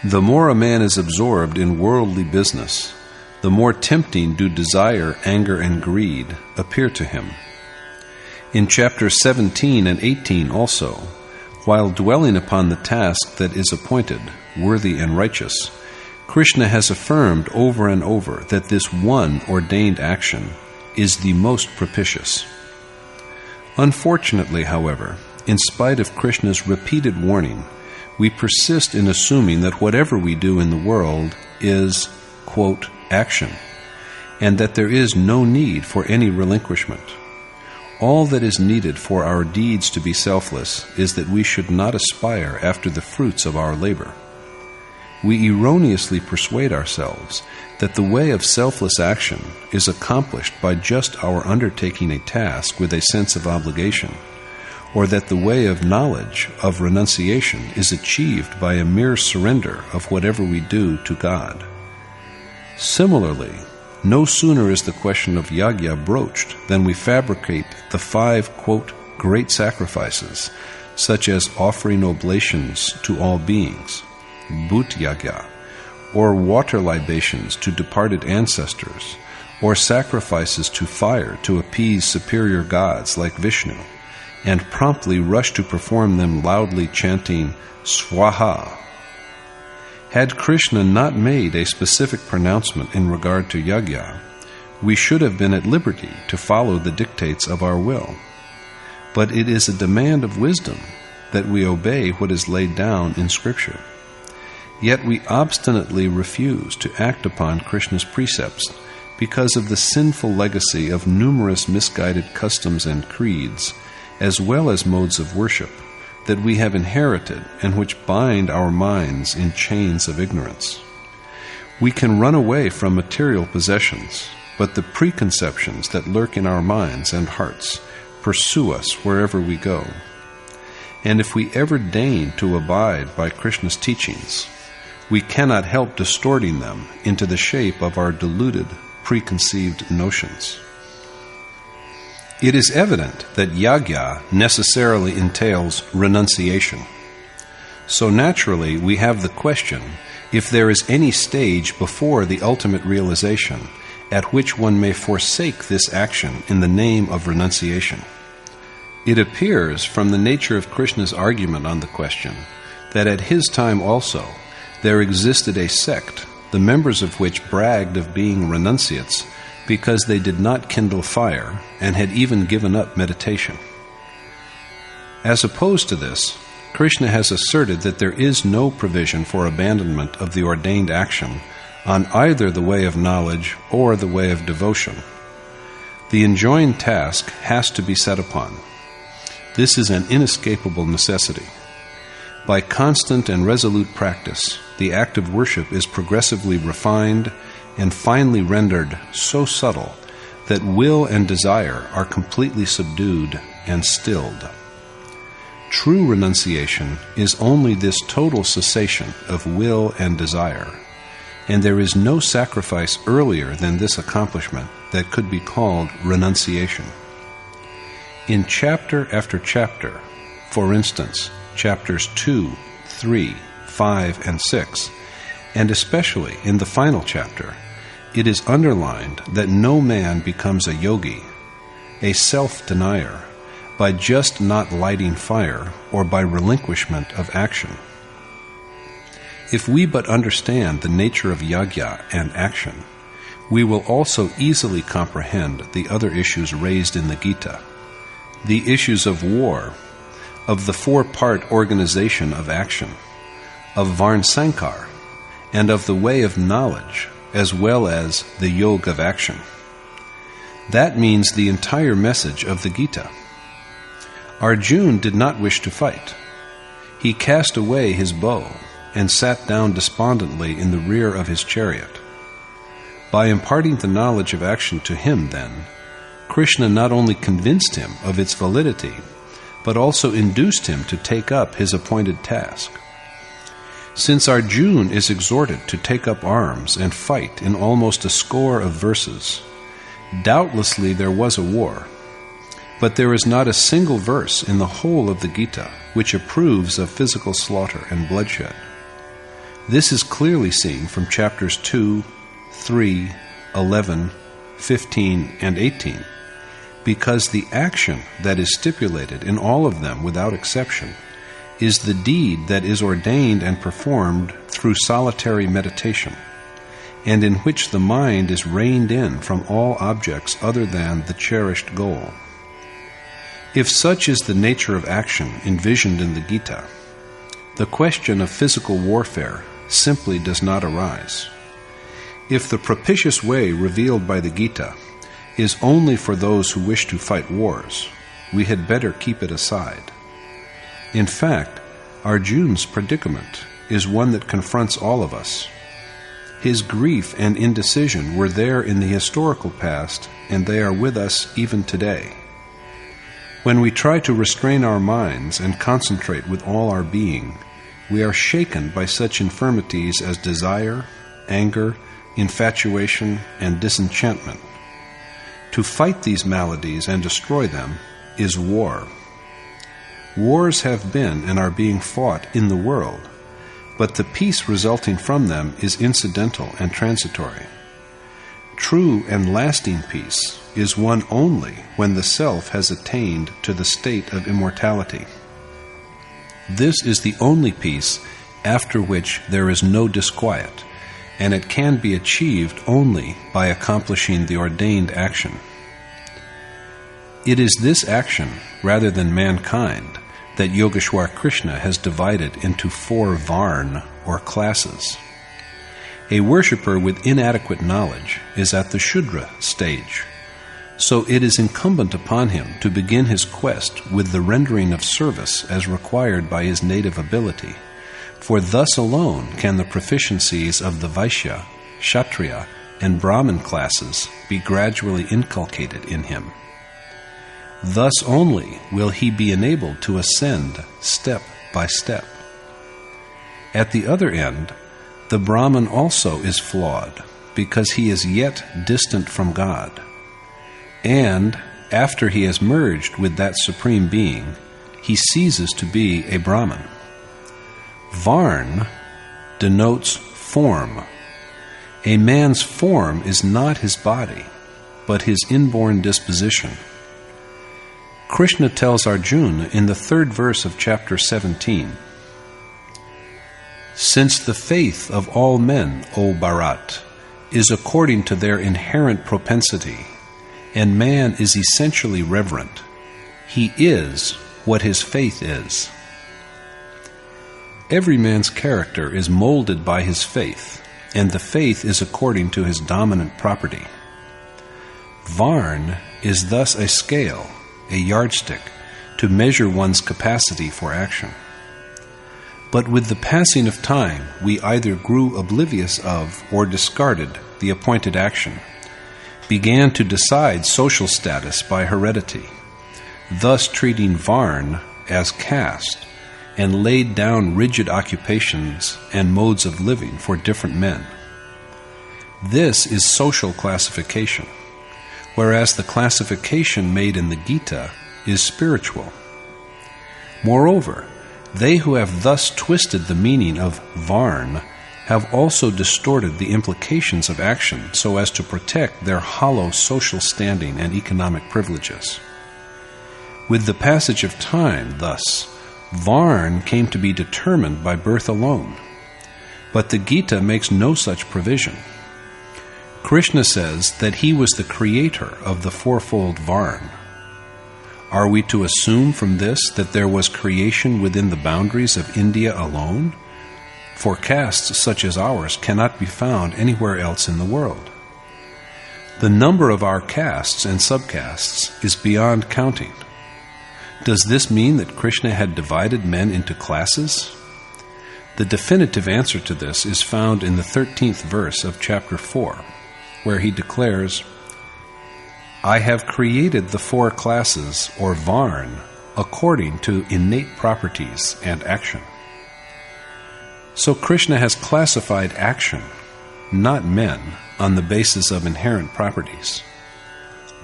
The more a man is absorbed in worldly business, the more tempting do desire, anger, and greed appear to him. In chapters 17 and 18 also, while dwelling upon the task that is appointed, worthy and righteous, Krishna has affirmed over and over that this one ordained action is the most propitious. Unfortunately, however, in spite of Krishna's repeated warning, we persist in assuming that whatever we do in the world is, quote, action, and that there is no need for any relinquishment. All that is needed for our deeds to be selfless is that we should not aspire after the fruits of our labor. We erroneously persuade ourselves that the way of selfless action is accomplished by just our undertaking a task with a sense of obligation, or that the way of knowledge, of renunciation, is achieved by a mere surrender of whatever we do to God. Similarly, no sooner is the question of Yagya broached than we fabricate the 5, quote, great sacrifices, such as offering oblations to all beings, Bhut Yagya, or water libations to departed ancestors, or sacrifices to fire to appease superior gods like Vishnu, and promptly rush to perform them loudly chanting Swaha. Had Krishna not made a specific pronouncement in regard to Yagya, we should have been at liberty to follow the dictates of our will. But it is a demand of wisdom that we obey what is laid down in Scripture. Yet we obstinately refuse to act upon Krishna's precepts because of the sinful legacy of numerous misguided customs and creeds, as well as modes of worship, that we have inherited and which bind our minds in chains of ignorance. We can run away from material possessions, but the preconceptions that lurk in our minds and hearts pursue us wherever we go. And if we ever deign to abide by Krishna's teachings, we cannot help distorting them into the shape of our deluded, preconceived notions. It is evident that Yagya necessarily entails renunciation. So naturally, we have the question if there is any stage before the ultimate realization at which one may forsake this action in the name of renunciation. It appears from the nature of Krishna's argument on the question that at his time also there existed a sect, the members of which bragged of being renunciates because they did not kindle fire and had even given up meditation. As opposed to this, Krishna has asserted that there is no provision for abandonment of the ordained action on either the way of knowledge or the way of devotion. The enjoined task has to be set upon. This is an inescapable necessity. By constant and resolute practice, the act of worship is progressively refined and finally rendered so subtle that will and desire are completely subdued and stilled. True renunciation is only this total cessation of will and desire, and there is no sacrifice earlier than this accomplishment that could be called renunciation. In chapter after chapter, for instance, chapters 2, 3, 5, and 6, and especially in the final chapter, it is underlined that no man becomes a yogi, a self-denier, by just not lighting fire or by relinquishment of action. If we but understand the nature of yagya and action, we will also easily comprehend the other issues raised in the Gita, the issues of war, of the four-part organization of action, of Varnsankar, and of the way of knowledge, as well as the Yog of action. That means the entire message of the Gita. Arjuna did not wish to fight. He cast away his bow and sat down despondently in the rear of his chariot. By imparting the knowledge of action to him, then, Krishna not only convinced him of its validity, but also induced him to take up his appointed task. Since Arjuna is exhorted to take up arms and fight in almost a score of verses, doubtlessly there was a war, but there is not a single verse in the whole of the Gita which approves of physical slaughter and bloodshed. This is clearly seen from chapters 2, 3, 11, 15, and 18, because the action that is stipulated in all of them without exception is the deed that is ordained and performed through solitary meditation, and in which the mind is reined in from all objects other than the cherished goal. If such is the nature of action envisioned in the Gita, the question of physical warfare simply does not arise. If the propitious way revealed by the Gita is only for those who wish to fight wars, we had better keep it aside. In fact, Arjuna's predicament is one that confronts all of us. His grief and indecision were there in the historical past, and they are with us even today. When we try to restrain our minds and concentrate with all our being, we are shaken by such infirmities as desire, anger, infatuation, and disenchantment. To fight these maladies and destroy them is war. Wars have been and are being fought in the world, but the peace resulting from them is incidental and transitory. True and lasting peace is won only when the self has attained to the state of immortality. This is the only peace after which there is no disquiet, and it can be achieved only by accomplishing the ordained action. It is this action, rather than mankind, that Yogeshwar Krishna has divided into 4 varn, or classes. A worshipper with inadequate knowledge is at the Shudra stage, so it is incumbent upon him to begin his quest with the rendering of service as required by his native ability, for thus alone can the proficiencies of the Vaishya, Kshatriya, and Brahmin classes be gradually inculcated in him. Thus only will he be enabled to ascend step by step. At the other end, the Brahmin also is flawed, because he is yet distant from God. And, after he has merged with that Supreme Being, he ceases to be a Brahmin. Varn denotes form. A man's form is not his body, but his inborn disposition. Krishna tells Arjuna in the 3rd verse of chapter 17, "Since the faith of all men, O Bharat, is according to their inherent propensity, and man is essentially reverent, he is what his faith is." Every man's character is molded by his faith, and the faith is according to his dominant property. Varn is thus a scale, a yardstick, to measure one's capacity for action. But with the passing of time, we either grew oblivious of or discarded the appointed action, began to decide social status by heredity, thus treating Varn as caste, and laid down rigid occupations and modes of living for different men. This is social classification, whereas the classification made in the Gita is spiritual. Moreover, they who have thus twisted the meaning of Varn have also distorted the implications of action so as to protect their hollow social standing and economic privileges. With the passage of time, thus, Varn came to be determined by birth alone, but the Gita makes no such provision. Krishna says that he was the creator of the 4-fold Varn. Are we to assume from this that there was creation within the boundaries of India alone? For castes such as ours cannot be found anywhere else in the world. The number of our castes and subcastes is beyond counting. Does this mean that Krishna had divided men into classes? The definitive answer to this is found in the 13th verse of chapter 4, where he declares, I have created the 4 classes, or varn, according to innate properties and action. So Krishna has classified action, not men, on the basis of inherent properties.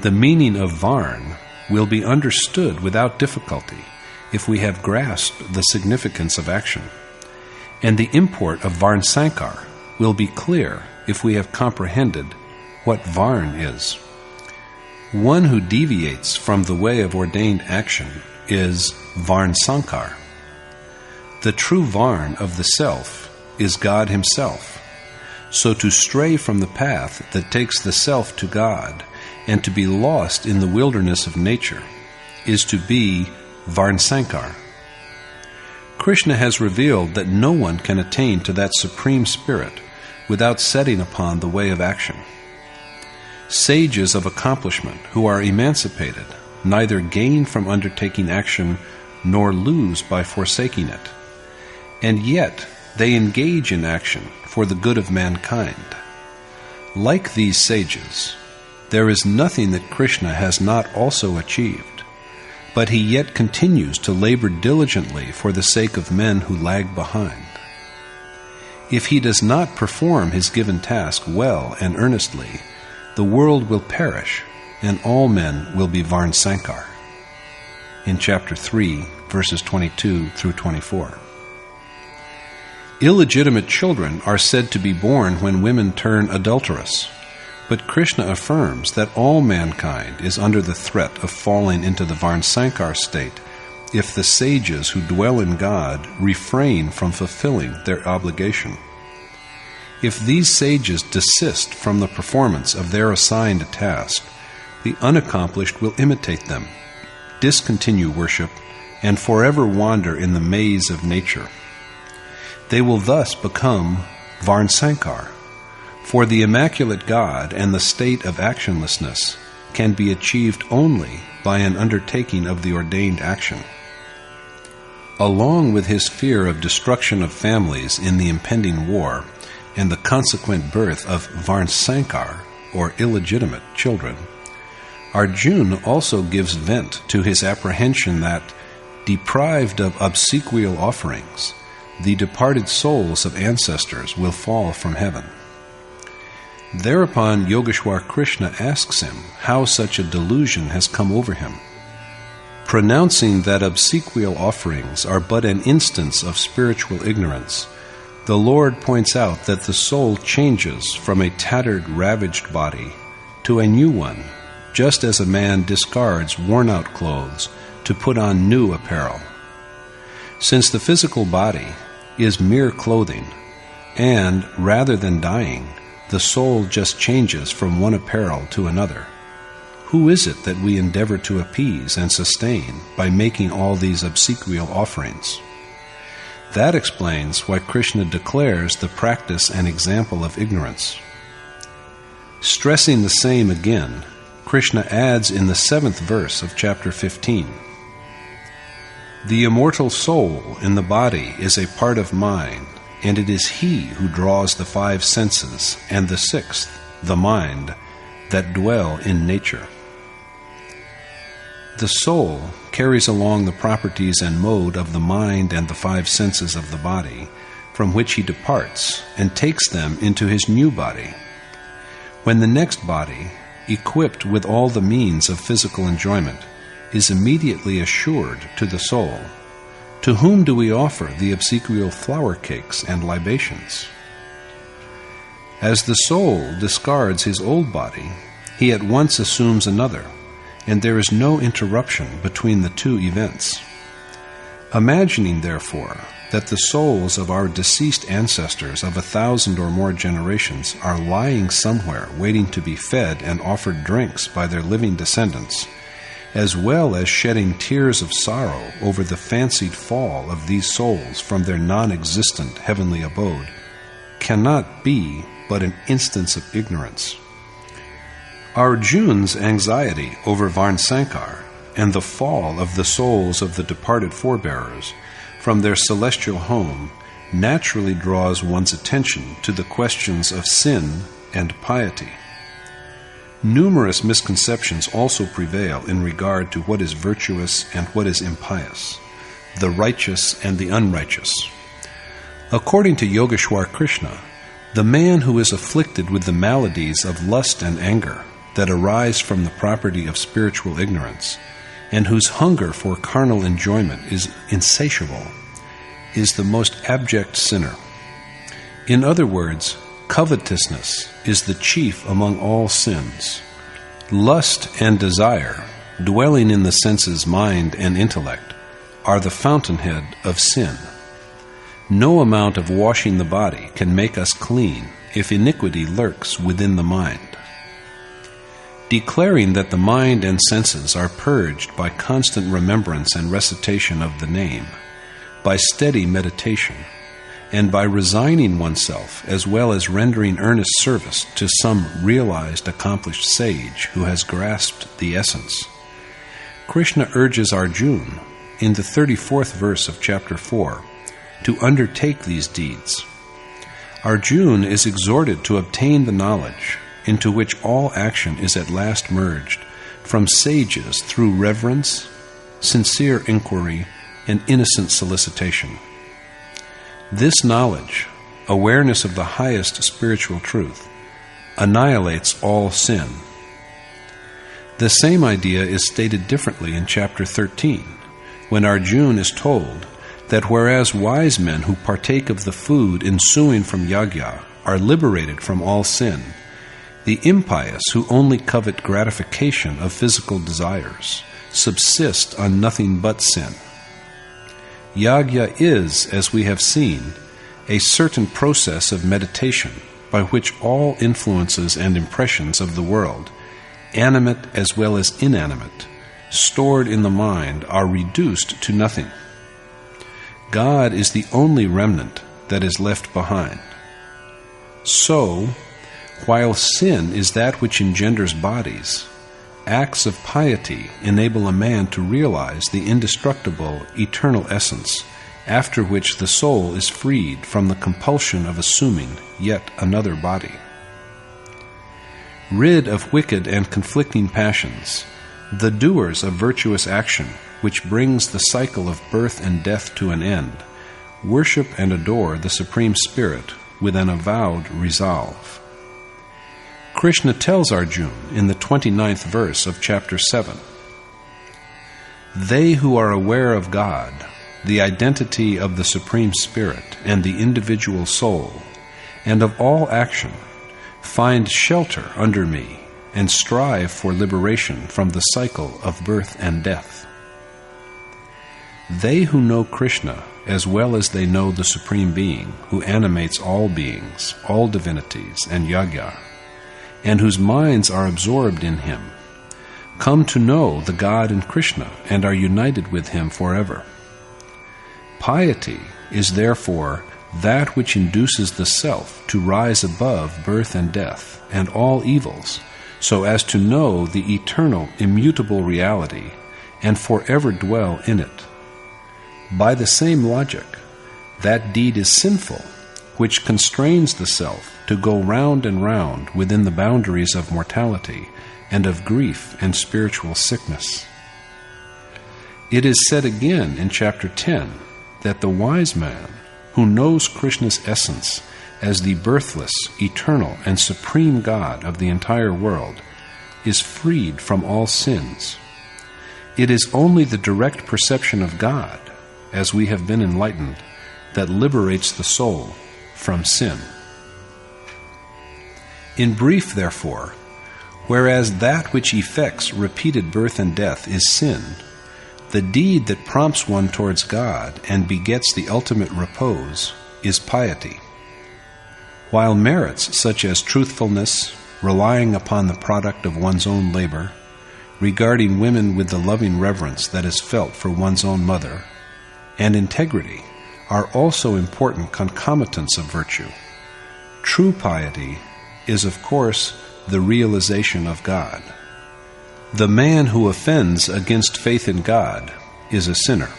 The meaning of varn will be understood without difficulty if we have grasped the significance of action, and the import of varn sankar will be clear if we have comprehended what varn is. One who deviates from the way of ordained action is varn sankar. The true varn of the self is God himself. So to stray from the path that takes the self to God and to be lost in the wilderness of nature is to be varn sankar. Krishna has revealed that no one can attain to that supreme spirit without setting upon the way of action. Sages of accomplishment who are emancipated neither gain from undertaking action nor lose by forsaking it, and yet they engage in action for the good of mankind. Like these sages, there is nothing that Krishna has not also achieved, but he yet continues to labor diligently for the sake of men who lag behind. If he does not perform his given task well and earnestly, the world will perish, and all men will be varn sankar. In chapter 3, verses 22 through 24. Illegitimate children are said to be born when women turn adulterous, but Krishna affirms that all mankind is under the threat of falling into the varn sankar state if the sages who dwell in God refrain from fulfilling their obligation. If these sages desist from the performance of their assigned task, the unaccomplished will imitate them, discontinue worship, and forever wander in the maze of nature. They will thus become varn sankar, for the Immaculate God and the state of actionlessness can be achieved only by an undertaking of the ordained action. Along with his fear of destruction of families in the impending war and the consequent birth of varn sankar, or illegitimate children, Arjuna also gives vent to his apprehension that, deprived of obsequial offerings, the departed souls of ancestors will fall from heaven. Thereupon Yogeshwar Krishna asks him how such a delusion has come over him. Pronouncing that obsequial offerings are but an instance of spiritual ignorance, the Lord points out that the soul changes from a tattered, ravaged body to a new one, just as a man discards worn-out clothes to put on new apparel. Since the physical body is mere clothing, and rather than dying, the soul just changes from one apparel to another, who is it that we endeavor to appease and sustain by making all these obsequial offerings? That explains why Krishna declares the practice an example of ignorance. Stressing the same again, Krishna adds in the 7th verse of chapter 15, The immortal soul in the body is a part of mind, and it is he who draws the 5 senses and the 6th, the mind, that dwell in nature. The soul carries along the properties and mode of the mind and the 5 senses of the body, from which he departs and takes them into his new body. When the next body, equipped with all the means of physical enjoyment, is immediately assured to the soul, to whom do we offer the obsequial flower cakes and libations? As the soul discards his old body, he at once assumes another, and there is no interruption between the 2 events. Imagining, therefore, that the souls of our deceased ancestors of 1,000 or more generations are lying somewhere waiting to be fed and offered drinks by their living descendants, as well as shedding tears of sorrow over the fancied fall of these souls from their non-existent heavenly abode, cannot be but an instance of ignorance. Arjuna's anxiety over Varnsankar and the fall of the souls of the departed forebearers from their celestial home naturally draws one's attention to the questions of sin and piety. Numerous misconceptions also prevail in regard to what is virtuous and what is impious, the righteous and the unrighteous. According to Yogeshwar Krishna, the man who is afflicted with the maladies of lust and anger that arise from the property of spiritual ignorance, and whose hunger for carnal enjoyment is insatiable, is the most abject sinner. In other words, covetousness is the chief among all sins. Lust and desire, dwelling in the senses, mind, and intellect, are the fountainhead of sin. No amount of washing the body can make us clean if iniquity lurks within the mind. Declaring that the mind and senses are purged by constant remembrance and recitation of the name, by steady meditation, and by resigning oneself as well as rendering earnest service to some realized accomplished sage who has grasped the essence, Krishna urges Arjuna in the 34th verse of chapter 4 to undertake these deeds. Arjuna is exhorted to obtain the knowledge into which all action is at last merged from sages through reverence, sincere inquiry, and innocent solicitation. This knowledge, awareness of the highest spiritual truth, annihilates all sin. The same idea is stated differently in chapter 13, when Arjuna is told that whereas wise men who partake of the food ensuing from Yagya are liberated from all sin, the impious who only covet gratification of physical desires subsist on nothing but sin. Yagya is, as we have seen, a certain process of meditation by which all influences and impressions of the world, animate as well as inanimate, stored in the mind, are reduced to nothing. God is the only remnant that is left behind. So, while sin is that which engenders bodies, acts of piety enable a man to realize the indestructible, eternal essence, after which the soul is freed from the compulsion of assuming yet another body. Rid of wicked and conflicting passions, the doers of virtuous action, which brings the cycle of birth and death to an end, worship and adore the Supreme Spirit with an avowed resolve. Krishna tells Arjuna in the 29th verse of chapter 7, "They who are aware of God, the identity of the Supreme Spirit and the individual soul, and of all action, find shelter under me and strive for liberation from the cycle of birth and death." They who know Krishna as well as they know the Supreme Being who animates all beings, all divinities, and Yagya, and whose minds are absorbed in him, come to know the God in Krishna and are united with him forever. Piety is therefore that which induces the self to rise above birth and death and all evils, so as to know the eternal, immutable reality and forever dwell in it. By the same logic, that deed is sinful which constrains the self to go round and round within the boundaries of mortality and of grief and spiritual sickness. It is said again in chapter 10 that the wise man who knows Krishna's essence as the birthless, eternal, and supreme God of the entire world is freed from all sins. It is only the direct perception of God, as we have been enlightened, that liberates the soul from sin. In brief, therefore, whereas that which effects repeated birth and death is sin, the deed that prompts one towards God and begets the ultimate repose is piety. While merits such as truthfulness, relying upon the product of one's own labor, regarding women with the loving reverence that is felt for one's own mother, and integrity are also important concomitants of virtue, true piety is, of course, the realization of God. The man who offends against faith in God is a sinner.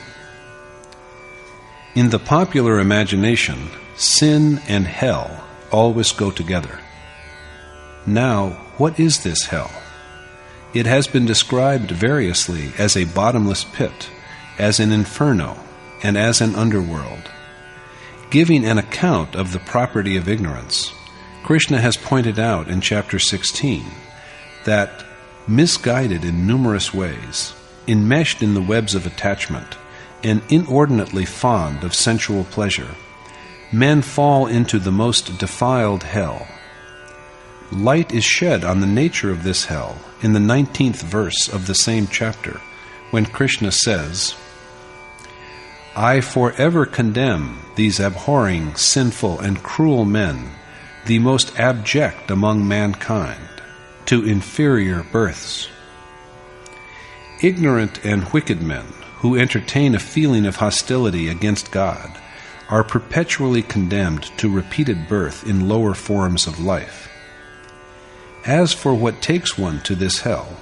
In the popular imagination, sin and hell always go together. Now, what is this hell? It has been described variously as a bottomless pit, as an inferno, and as an underworld. Giving an account of the property of ignorance, Krishna has pointed out in chapter 16 that, misguided in numerous ways, enmeshed in the webs of attachment, and inordinately fond of sensual pleasure, men fall into the most defiled hell. Light is shed on the nature of this hell in the 19th verse of the same chapter, when Krishna says, "I forever condemn these abhorring, sinful, and cruel men, the most abject among mankind, to inferior births." Ignorant and wicked men who entertain a feeling of hostility against God are perpetually condemned to repeated birth in lower forms of life. As for what takes one to this hell,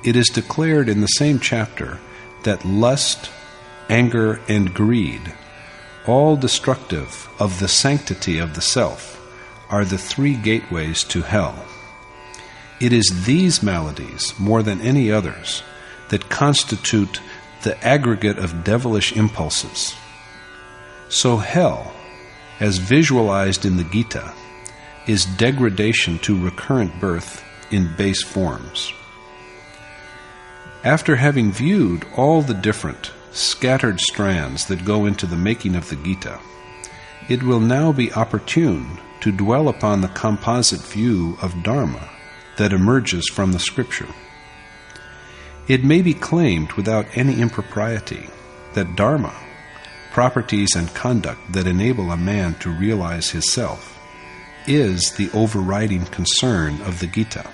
it is declared in the same chapter that lust, anger, and greed, all destructive of the sanctity of the self, are the three gateways to hell. It is these maladies, more than any others, that constitute the aggregate of devilish impulses. So hell, as visualized in the Gita, is degradation to recurrent birth in base forms. After having viewed all the different, scattered strands that go into the making of the Gita, it will now be opportune to dwell upon the composite view of Dharma that emerges from the Scripture. It may be claimed without any impropriety that Dharma, properties and conduct that enable a man to realize his self, is the overriding concern of the Gita.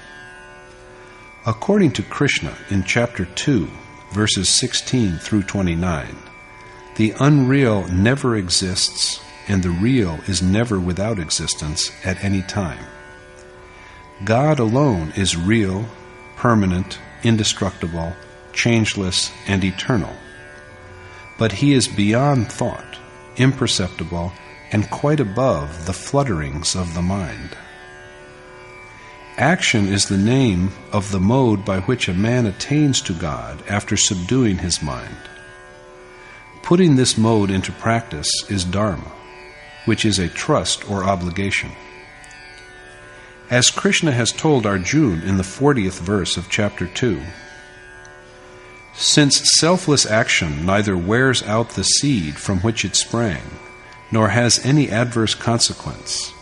According to Krishna in chapter 2, verses 16 through 29, the unreal never exists and the real is never without existence at any time. God alone is real, permanent, indestructible, changeless, and eternal. But he is beyond thought, imperceptible, and quite above the flutterings of the mind. Action is the name of the mode by which a man attains to God after subduing his mind. Putting this mode into practice is dharma, which is a trust or obligation. As Krishna has told Arjuna in the 40th verse of chapter 2, "Since selfless action neither wears out the seed from which it sprang, nor has any adverse consequence,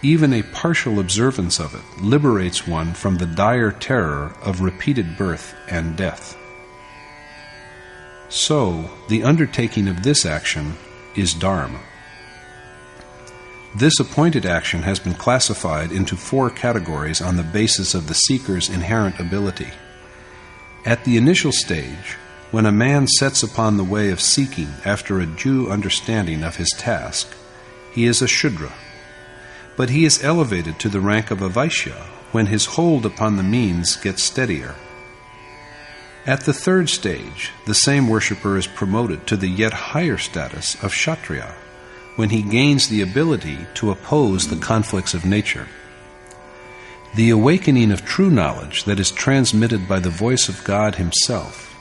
even a partial observance of it liberates one from the dire terror of repeated birth and death." So, the undertaking of this action is dharma. This appointed action has been classified into 4 categories on the basis of the seeker's inherent ability. At the initial stage, when a man sets upon the way of seeking after a due understanding of his task, he is a Shudra. But he is elevated to the rank of a Vaishya when his hold upon the means gets steadier. At the 3rd stage, the same worshipper is promoted to the yet higher status of Kshatriya, when he gains the ability to oppose the conflicts of nature. The awakening of true knowledge that is transmitted by the voice of God himself,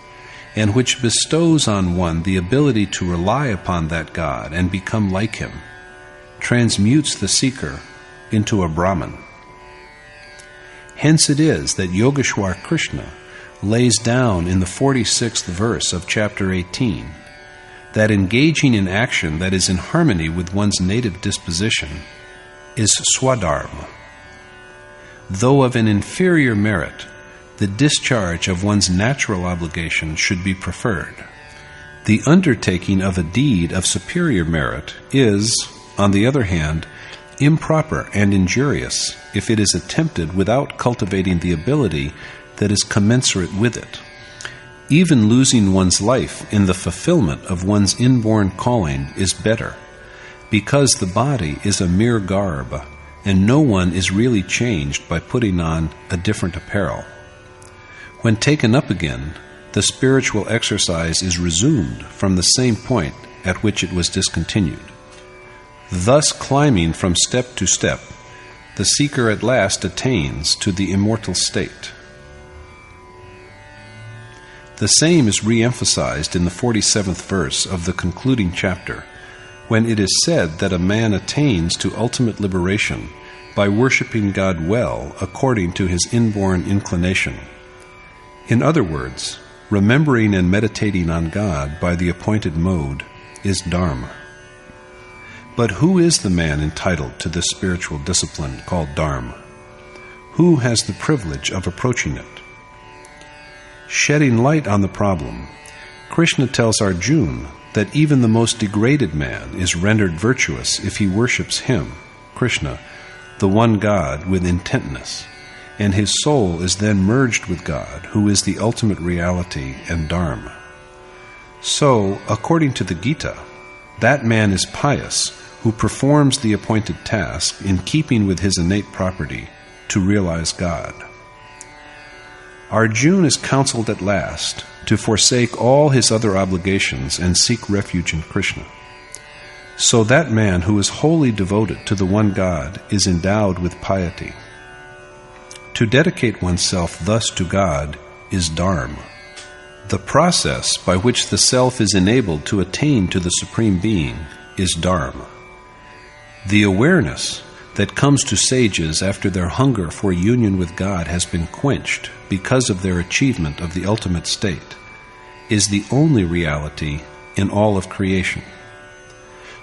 and which bestows on one the ability to rely upon that God and become like him, transmutes the seeker into a Brahman. Hence it is that Yogeshwar Krishna lays down in the 46th verse of chapter 18 that engaging in action that is in harmony with one's native disposition is swadharma. Though of an inferior merit, the discharge of one's natural obligation should be preferred. The undertaking of a deed of superior merit is, on the other hand, improper and injurious if it is attempted without cultivating the ability that is commensurate with it. Even losing one's life in the fulfillment of one's inborn calling is better, because the body is a mere garb, and no one is really changed by putting on a different apparel. When taken up again, the spiritual exercise is resumed from the same point at which it was discontinued. Thus climbing from step to step, the seeker at last attains to the immortal state. The same is re-emphasized in the 47th verse of the concluding chapter, when it is said that a man attains to ultimate liberation by worshiping God well according to his inborn inclination. In other words, remembering and meditating on God by the appointed mode is dharma. But who is the man entitled to this spiritual discipline called dharma? Who has the privilege of approaching it? Shedding light on the problem, Krishna tells Arjuna that even the most degraded man is rendered virtuous if he worships him, Krishna, the one God, with intentness, and his soul is then merged with God, who is the ultimate reality and dharma. So, according to the Gita, that man is pious who performs the appointed task in keeping with his innate property to realize God. Arjuna is counseled at last to forsake all his other obligations and seek refuge in Krishna. So that man who is wholly devoted to the one God is endowed with piety. To dedicate oneself thus to God is dharma. The process by which the self is enabled to attain to the Supreme Being is dharma. The awareness that comes to sages after their hunger for union with God has been quenched because of their achievement of the ultimate state is the only reality in all of creation.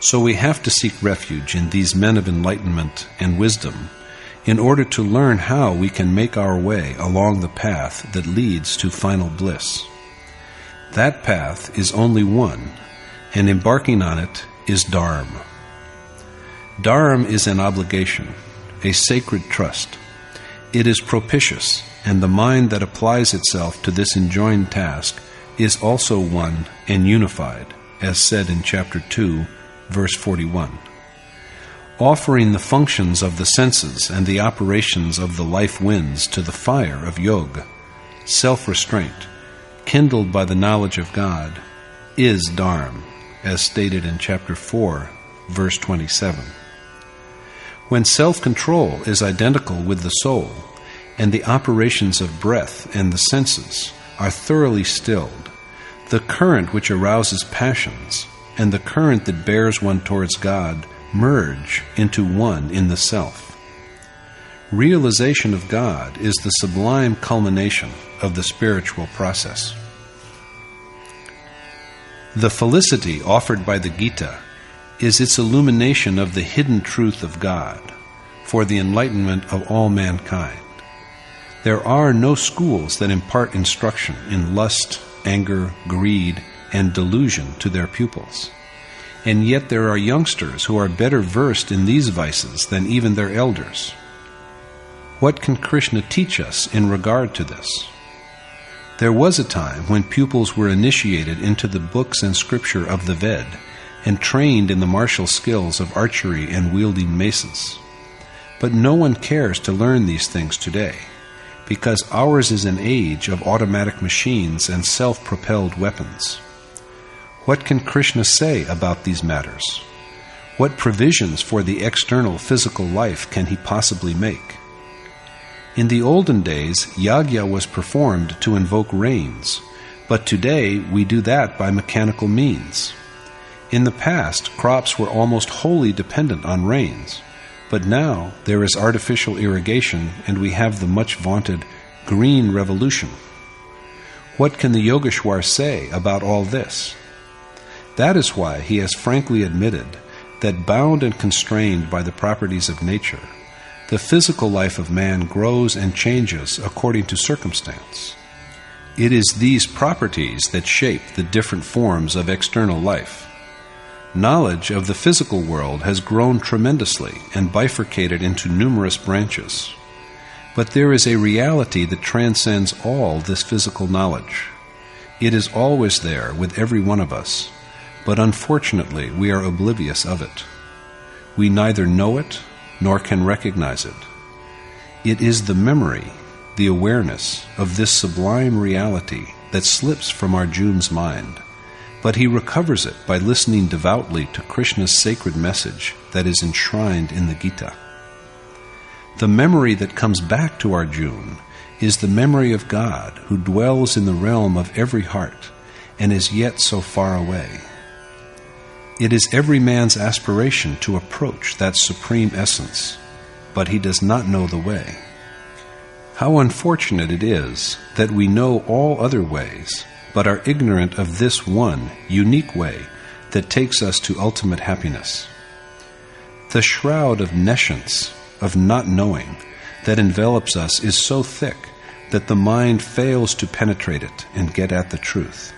So we have to seek refuge in these men of enlightenment and wisdom in order to learn how we can make our way along the path that leads to final bliss. That path is only one, and embarking on it is dharma. Dharma is an obligation, a sacred trust. It is propitious, and the mind that applies itself to this enjoined task is also one and unified, as said in chapter 2, verse 41. Offering the functions of the senses and the operations of the life winds to the fire of yoga, self-restraint, kindled by the knowledge of God, is dharma, as stated in chapter 4, verse 27. When self-control is identical with the soul, and the operations of breath and the senses are thoroughly stilled, the current which arouses passions and the current that bears one towards God merge into one in the self. Realization of God is the sublime culmination of the spiritual process. The felicity offered by the Gita is its illumination of the hidden truth of God for the enlightenment of all mankind. There are no schools that impart instruction in lust, anger, greed, and delusion to their pupils. And yet there are youngsters who are better versed in these vices than even their elders. What can Krishna teach us in regard to this? There was a time when pupils were initiated into the books and scripture of the Ved and trained in the martial skills of archery and wielding maces. But no one cares to learn these things today, because ours is an age of automatic machines and self-propelled weapons. What can Krishna say about these matters? What provisions for the external physical life can he possibly make? In the olden days, Yagya was performed to invoke rains, but today we do that by mechanical means. In the past, crops were almost wholly dependent on rains, but now there is artificial irrigation and we have the much vaunted green revolution. What can the Yogeshwar say about all this? That is why he has frankly admitted that bound and constrained by the properties of nature, the physical life of man grows and changes according to circumstance. It is these properties that shape the different forms of external life. Knowledge of the physical world has grown tremendously and bifurcated into numerous branches. But there is a reality that transcends all this physical knowledge. It is always there with every one of us, but unfortunately we are oblivious of it. We neither know it nor can recognize it. It is the memory, the awareness of this sublime reality that slips from Arjuna's mind, but he recovers it by listening devoutly to Krishna's sacred message that is enshrined in the Gita. The memory that comes back to Arjuna is the memory of God who dwells in the realm of every heart and is yet so far away. It is every man's aspiration to approach that supreme essence, but he does not know the way. How unfortunate it is that we know all other ways, but are ignorant of this one unique way that takes us to ultimate happiness. The shroud of nescience, of not knowing, that envelops us is so thick that the mind fails to penetrate it and get at the truth.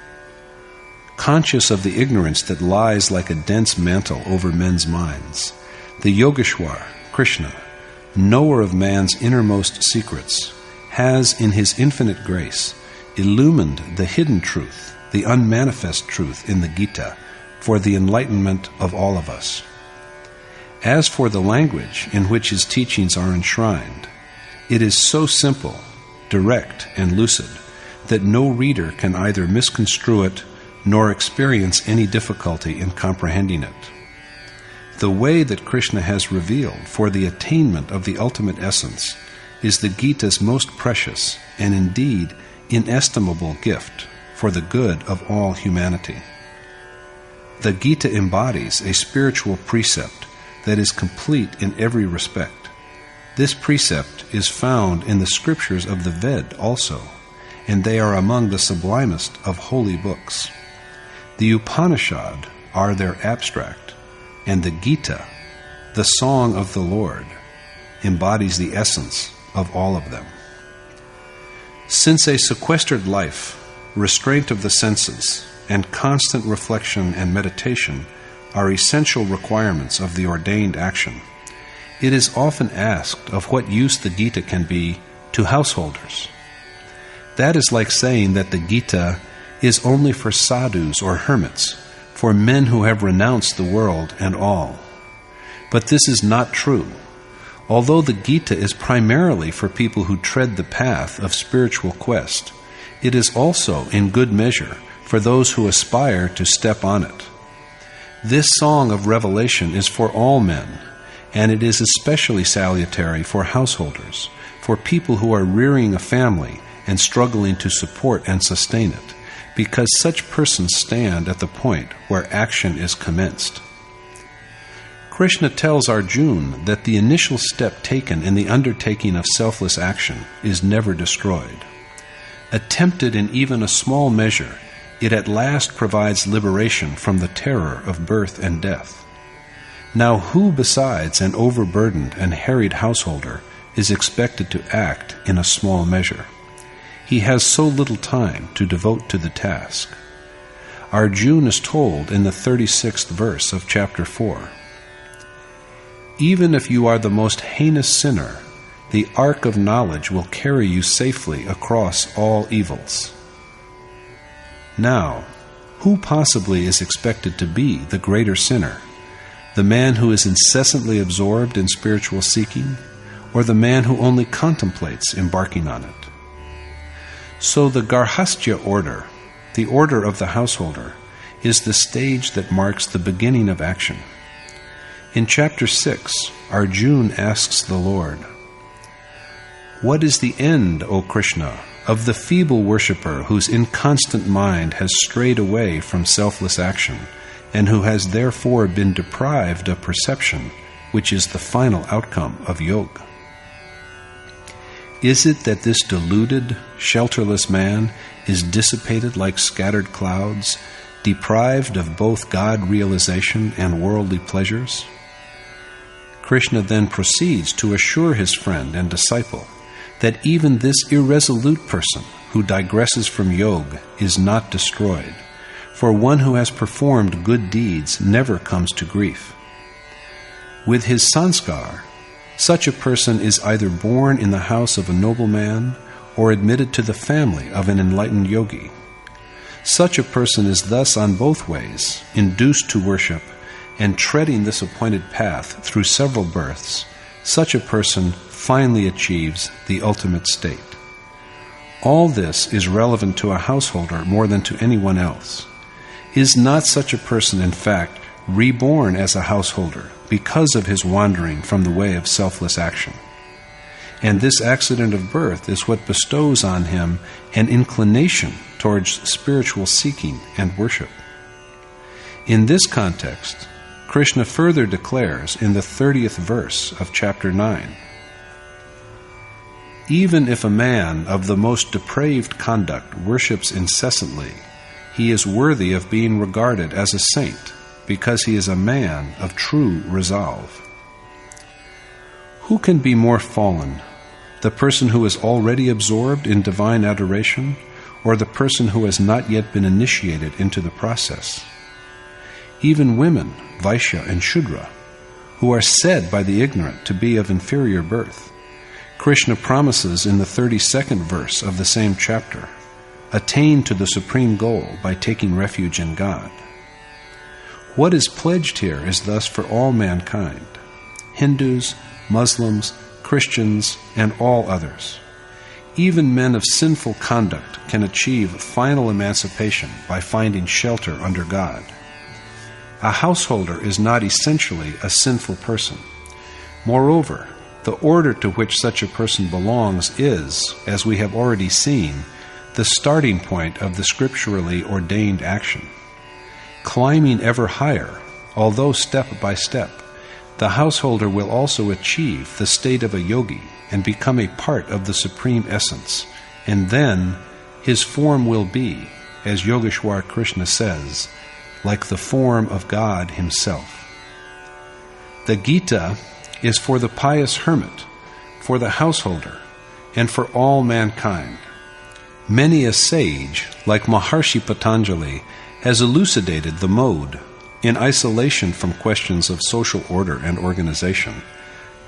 Conscious of the ignorance that lies like a dense mantle over men's minds, the Yogeshwar, Krishna, knower of man's innermost secrets, has in his infinite grace illumined the hidden truth, the unmanifest truth in the Gita, for the enlightenment of all of us. As for the language in which his teachings are enshrined, it is so simple, direct, and lucid that no reader can either misconstrue it nor experience any difficulty in comprehending it. The way that Krishna has revealed for the attainment of the ultimate essence is the Gita's most precious and indeed inestimable gift for the good of all humanity. The Gita embodies a spiritual precept that is complete in every respect. This precept is found in the scriptures of the Ved also, and they are among the sublimest of holy books. The Upanishad are their abstract, and the Gita, the song of the Lord, embodies the essence of all of them. Since a sequestered life, restraint of the senses, and constant reflection and meditation are essential requirements of the ordained action, it is often asked of what use the Gita can be to householders. That is like saying that the Gita is only for sadhus or hermits, for men who have renounced the world and all. But this is not true. Although the Gita is primarily for people who tread the path of spiritual quest, it is also, in good measure, for those who aspire to step on it. This song of revelation is for all men, and it is especially salutary for householders, for people who are rearing a family and struggling to support and sustain it, because such persons stand at the point where action is commenced. Krishna tells Arjuna that the initial step taken in the undertaking of selfless action is never destroyed. Attempted in even a small measure, it at last provides liberation from the terror of birth and death. Now who besides an overburdened and harried householder is expected to act in a small measure? He has so little time to devote to the task. Arjuna is told in the 36th verse of chapter 4, "Even if you are the most heinous sinner, the ark of knowledge will carry you safely across all evils." Now, who possibly is expected to be the greater sinner? The man who is incessantly absorbed in spiritual seeking, or the man who only contemplates embarking on it? So the Garhastya order, the order of the householder, is the stage that marks the beginning of action. In chapter 6, Arjuna asks the Lord, "What is the end, O Krishna, of the feeble worshipper whose inconstant mind has strayed away from selfless action, and who has therefore been deprived of perception, which is the final outcome of yoga? Is it that this deluded, shelterless man is dissipated like scattered clouds, deprived of both God realization and worldly pleasures?" Krishna then proceeds to assure his friend and disciple that even this irresolute person who digresses from yoga is not destroyed, for one who has performed good deeds never comes to grief. With his sanskar, such a person is either born in the house of a nobleman or admitted to the family of an enlightened yogi. Such a person is thus on both ways induced to worship, and treading this appointed path through several births, such a person finally achieves the ultimate state. All this is relevant to a householder more than to anyone else. Is not such a person, in fact, reborn as a householder because of his wandering from the way of selfless action? And this accident of birth is what bestows on him an inclination towards spiritual seeking and worship. In this context, Krishna further declares in the 30th verse of chapter 9, "Even if a man of the most depraved conduct worships incessantly, he is worthy of being regarded as a saint, because he is a man of true resolve." Who can be more fallen, the person who is already absorbed in divine adoration, or the person who has not yet been initiated into the process? Even women, Vaishya and Shudra, who are said by the ignorant to be of inferior birth, Krishna promises in the 32nd verse of the same chapter, attain to the supreme goal by taking refuge in God. What is pledged here is thus for all mankind, Hindus, Muslims, Christians, and all others. Even men of sinful conduct can achieve final emancipation by finding shelter under God. A householder is not essentially a sinful person. Moreover, the order to which such a person belongs is, as we have already seen, the starting point of the scripturally ordained action. Climbing ever higher, although step by step, the householder will also achieve the state of a yogi and become a part of the Supreme Essence, and then his form will be, as Yogeshwar Krishna says, like the form of God himself. The Gita is for the pious hermit, for the householder, and for all mankind. Many a sage, like Maharshi Patanjali, has elucidated the mode, in isolation from questions of social order and organization,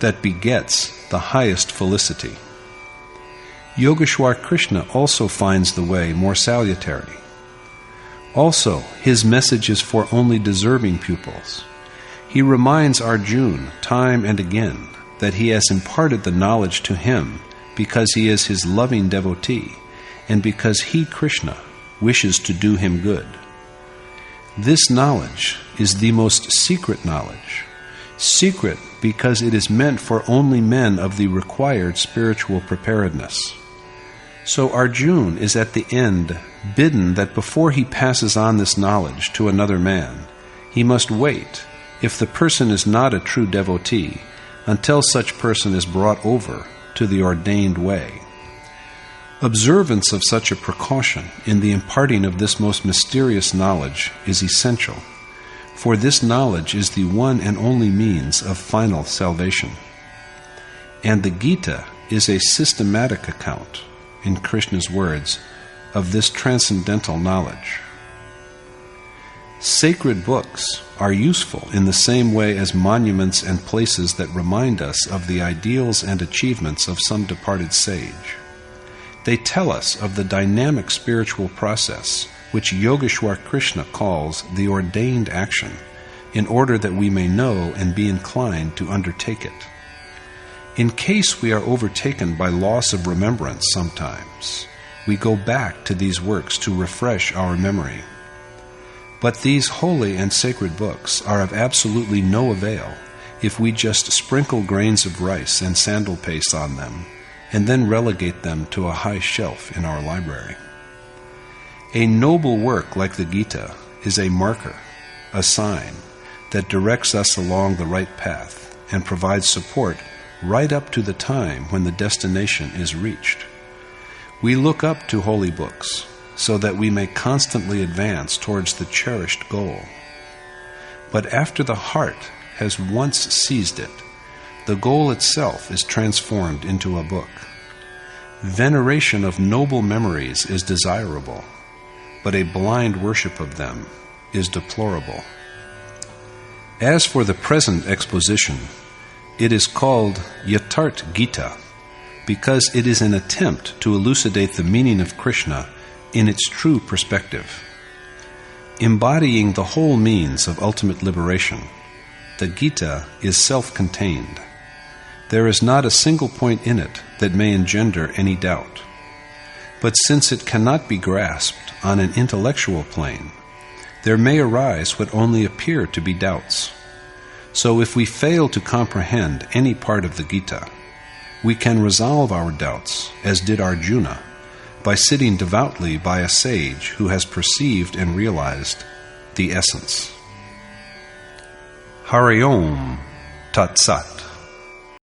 that begets the highest felicity. Yogeshwar Krishna also finds the way more salutary. Also, his message is for only deserving pupils. He reminds Arjuna time and again that he has imparted the knowledge to him because he is his loving devotee and because he, Krishna, wishes to do him good. This knowledge is the most secret knowledge, secret because it is meant for only men of the required spiritual preparedness. So Arjuna is at the end bidden that before he passes on this knowledge to another man, he must wait, if the person is not a true devotee, until such person is brought over to the ordained way. Observance of such a precaution in the imparting of this most mysterious knowledge is essential, for this knowledge is the one and only means of final salvation. And the Gita is a systematic account, in Krishna's words, of this transcendental knowledge. Sacred books are useful in the same way as monuments and places that remind us of the ideals and achievements of some departed sage. They tell us of the dynamic spiritual process which Yogeshwar Krishna calls the ordained action, in order that we may know and be inclined to undertake it. In case we are overtaken by loss of remembrance sometimes, we go back to these works to refresh our memory. But these holy and sacred books are of absolutely no avail if we just sprinkle grains of rice and sandal paste on them and then relegate them to a high shelf in our library. A noble work like the Gita is a marker, a sign, that directs us along the right path and provides support right up to the time when the destination is reached. We look up to holy books so that we may constantly advance towards the cherished goal. But after the heart has once seized it, the goal itself is transformed into a book. Veneration of noble memories is desirable, but a blind worship of them is deplorable. As for the present exposition, it is called Yatharth Gita because it is an attempt to elucidate the meaning of Krishna in its true perspective. Embodying the whole means of ultimate liberation, the Gita is self-contained. there is not a single point in it that may engender any doubt. But since it cannot be grasped on an intellectual plane, there may arise what only appear to be doubts. So if we fail to comprehend any part of the Gita, we can resolve our doubts, as did Arjuna, by sitting devoutly by a sage who has perceived and realized the essence. Hari Om Tat Sat.